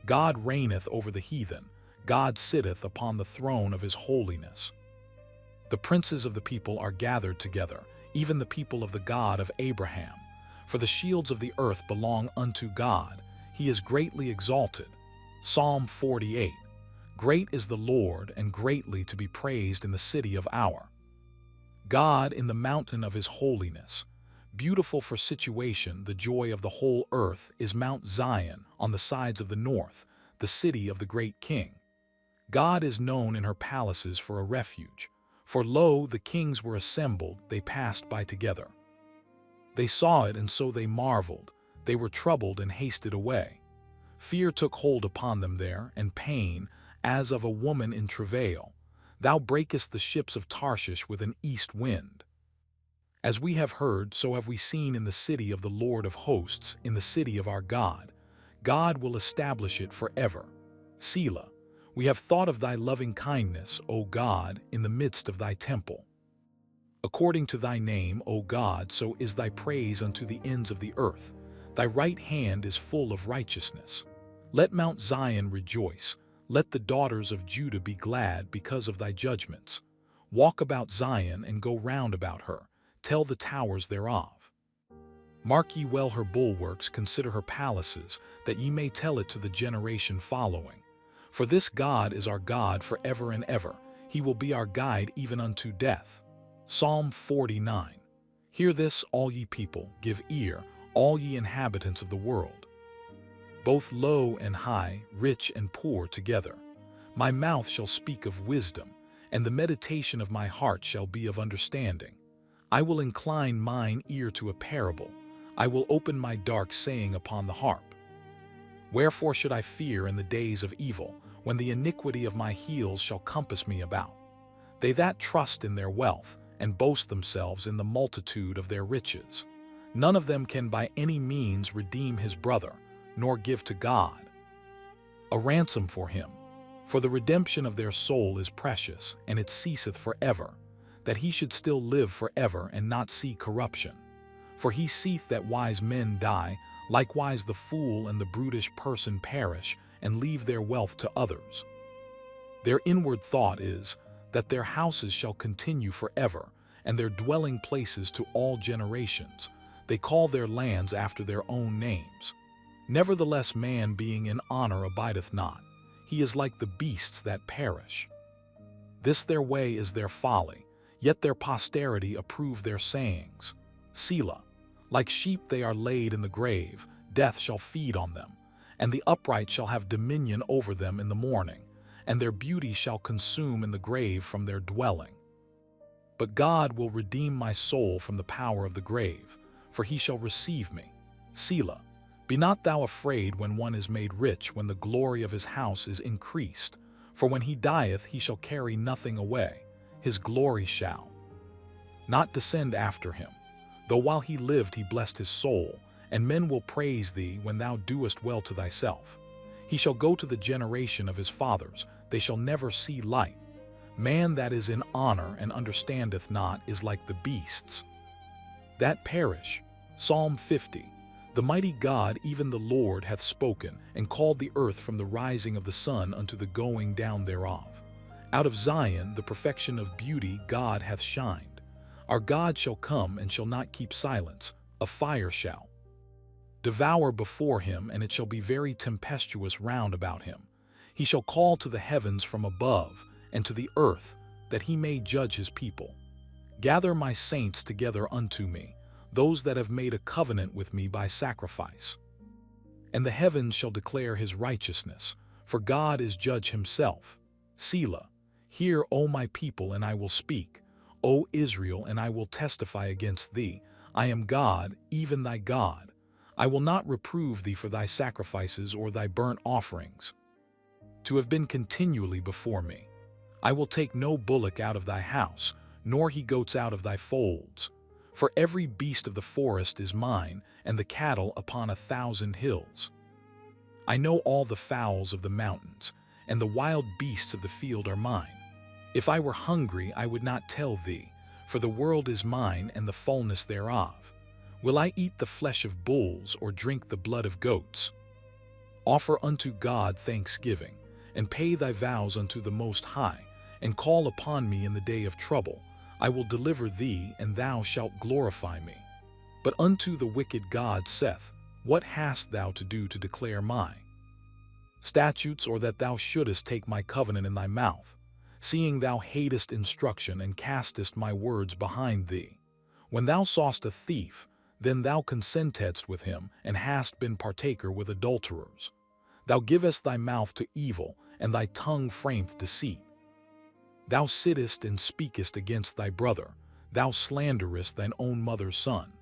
God reigneth over the heathen. God sitteth upon the throne of his holiness. The princes of the people are gathered together, even the people of the God of Abraham. For the shields of the earth belong unto God. He is greatly exalted. Psalm 48. Great is the Lord, and greatly to be praised in the city of our God, in the mountain of his holiness. Beautiful for situation, the joy of the whole earth is Mount Zion on the sides of the north, the city of the great King. God is known in her palaces for a refuge. For lo, the kings were assembled, they passed by together. They saw it, and so they marveled. They were troubled and hasted away. Fear took hold upon them there, and pain, as of a woman in travail. Thou breakest the ships of Tarshish with an east wind. As we have heard, so have we seen in the city of the Lord of hosts, in the city of our God. God will establish it forever. Selah. We have thought of thy loving kindness, O God, in the midst of thy temple. According to thy name, O God, so is thy praise unto the ends of the earth. Thy right hand is full of righteousness. Let Mount Zion rejoice. Let the daughters of Judah be glad because of thy judgments. Walk about Zion and go round about her. Tell the towers thereof. Mark ye well her bulwarks, consider her palaces, that ye may tell it to the generation following. For this God is our God forever and ever. He will be our guide even unto death. Psalm 49. Hear this, all ye people, give ear, all ye inhabitants of the world. Both low and high, rich and poor together. My mouth shall speak of wisdom, and the meditation of my heart shall be of understanding. I will incline mine ear to a parable. I will open my dark saying upon the harp. Wherefore should I fear in the days of evil, when the iniquity of my heels shall compass me about? They that trust in their wealth, and boast themselves in the multitude of their riches. None of them can by any means redeem his brother, nor give to God a ransom for him. For the redemption of their soul is precious, and it ceaseth forever, that he should still live forever and not see corruption. For he seeth that wise men die, likewise the fool and the brutish person perish, and leave their wealth to others. Their inward thought is, that their houses shall continue forever, and their dwelling places to all generations. They call their lands after their own names. Nevertheless man being in honor abideth not. He is like the beasts that perish. This their way is their folly, yet their posterity approve their sayings. Selah. Like sheep they are laid in the grave, death shall feed on them, and the upright shall have dominion over them in the morning, and their beauty shall consume in the grave from their dwelling. But God will redeem my soul from the power of the grave, for he shall receive me. Selah. Be not thou afraid when one is made rich, when the glory of his house is increased. For when he dieth he shall carry nothing away, his glory shall not descend after him. Though while he lived he blessed his soul, and men will praise thee when thou doest well to thyself. He shall go to the generation of his fathers, they shall never see light. Man that is in honor and understandeth not is like the beasts that perish. Psalm 50. The mighty God, even the Lord, hath spoken, and called the earth from the rising of the sun unto the going down thereof. Out of Zion the perfection of beauty God hath shined. Our God shall come and shall not keep silence. A fire shall devour before him, and it shall be very tempestuous round about him. He shall call to the heavens from above, and to the earth, that he may judge his people. Gather my saints together unto me, those that have made a covenant with me by sacrifice. And the heavens shall declare his righteousness, for God is judge himself. Selah. Hear, O my people, and I will speak. O Israel, and I will testify against thee. I am God, even thy God. I will not reprove thee for thy sacrifices or thy burnt offerings, to have been continually before me. I will take no bullock out of thy house, nor he goats out of thy folds. For every beast of the forest is mine, and the cattle upon 1,000 hills. I know all the fowls of the mountains, and the wild beasts of the field are mine. If I were hungry, I would not tell thee, for the world is mine and the fullness thereof. Will I eat the flesh of bulls, or drink the blood of goats? Offer unto God thanksgiving, and pay thy vows unto the Most High, and call upon me in the day of trouble. I will deliver thee, and thou shalt glorify me. But unto the wicked God saith, What hast thou to do to declare my statutes, or that thou shouldest take my covenant in thy mouth, seeing thou hatest instruction, and castest my words behind thee? When thou sawest a thief, then thou consentedst with him, and hast been partaker with adulterers. Thou givest thy mouth to evil, and thy tongue frameth deceit. Thou sittest and speakest against thy brother, thou slanderest thine own mother's son.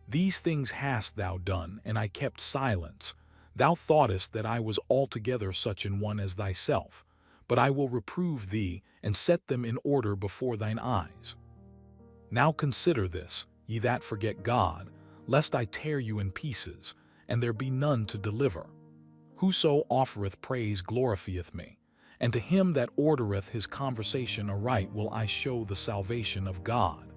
These things hast thou done, and I kept silence. Thou thoughtest that I was altogether such an one as thyself, but I will reprove thee, and set them in order before thine eyes. Now consider this, ye that forget God, lest I tear you in pieces, and there be none to deliver. Whoso offereth praise glorifieth me, and to him that ordereth his conversation aright will I show the salvation of God.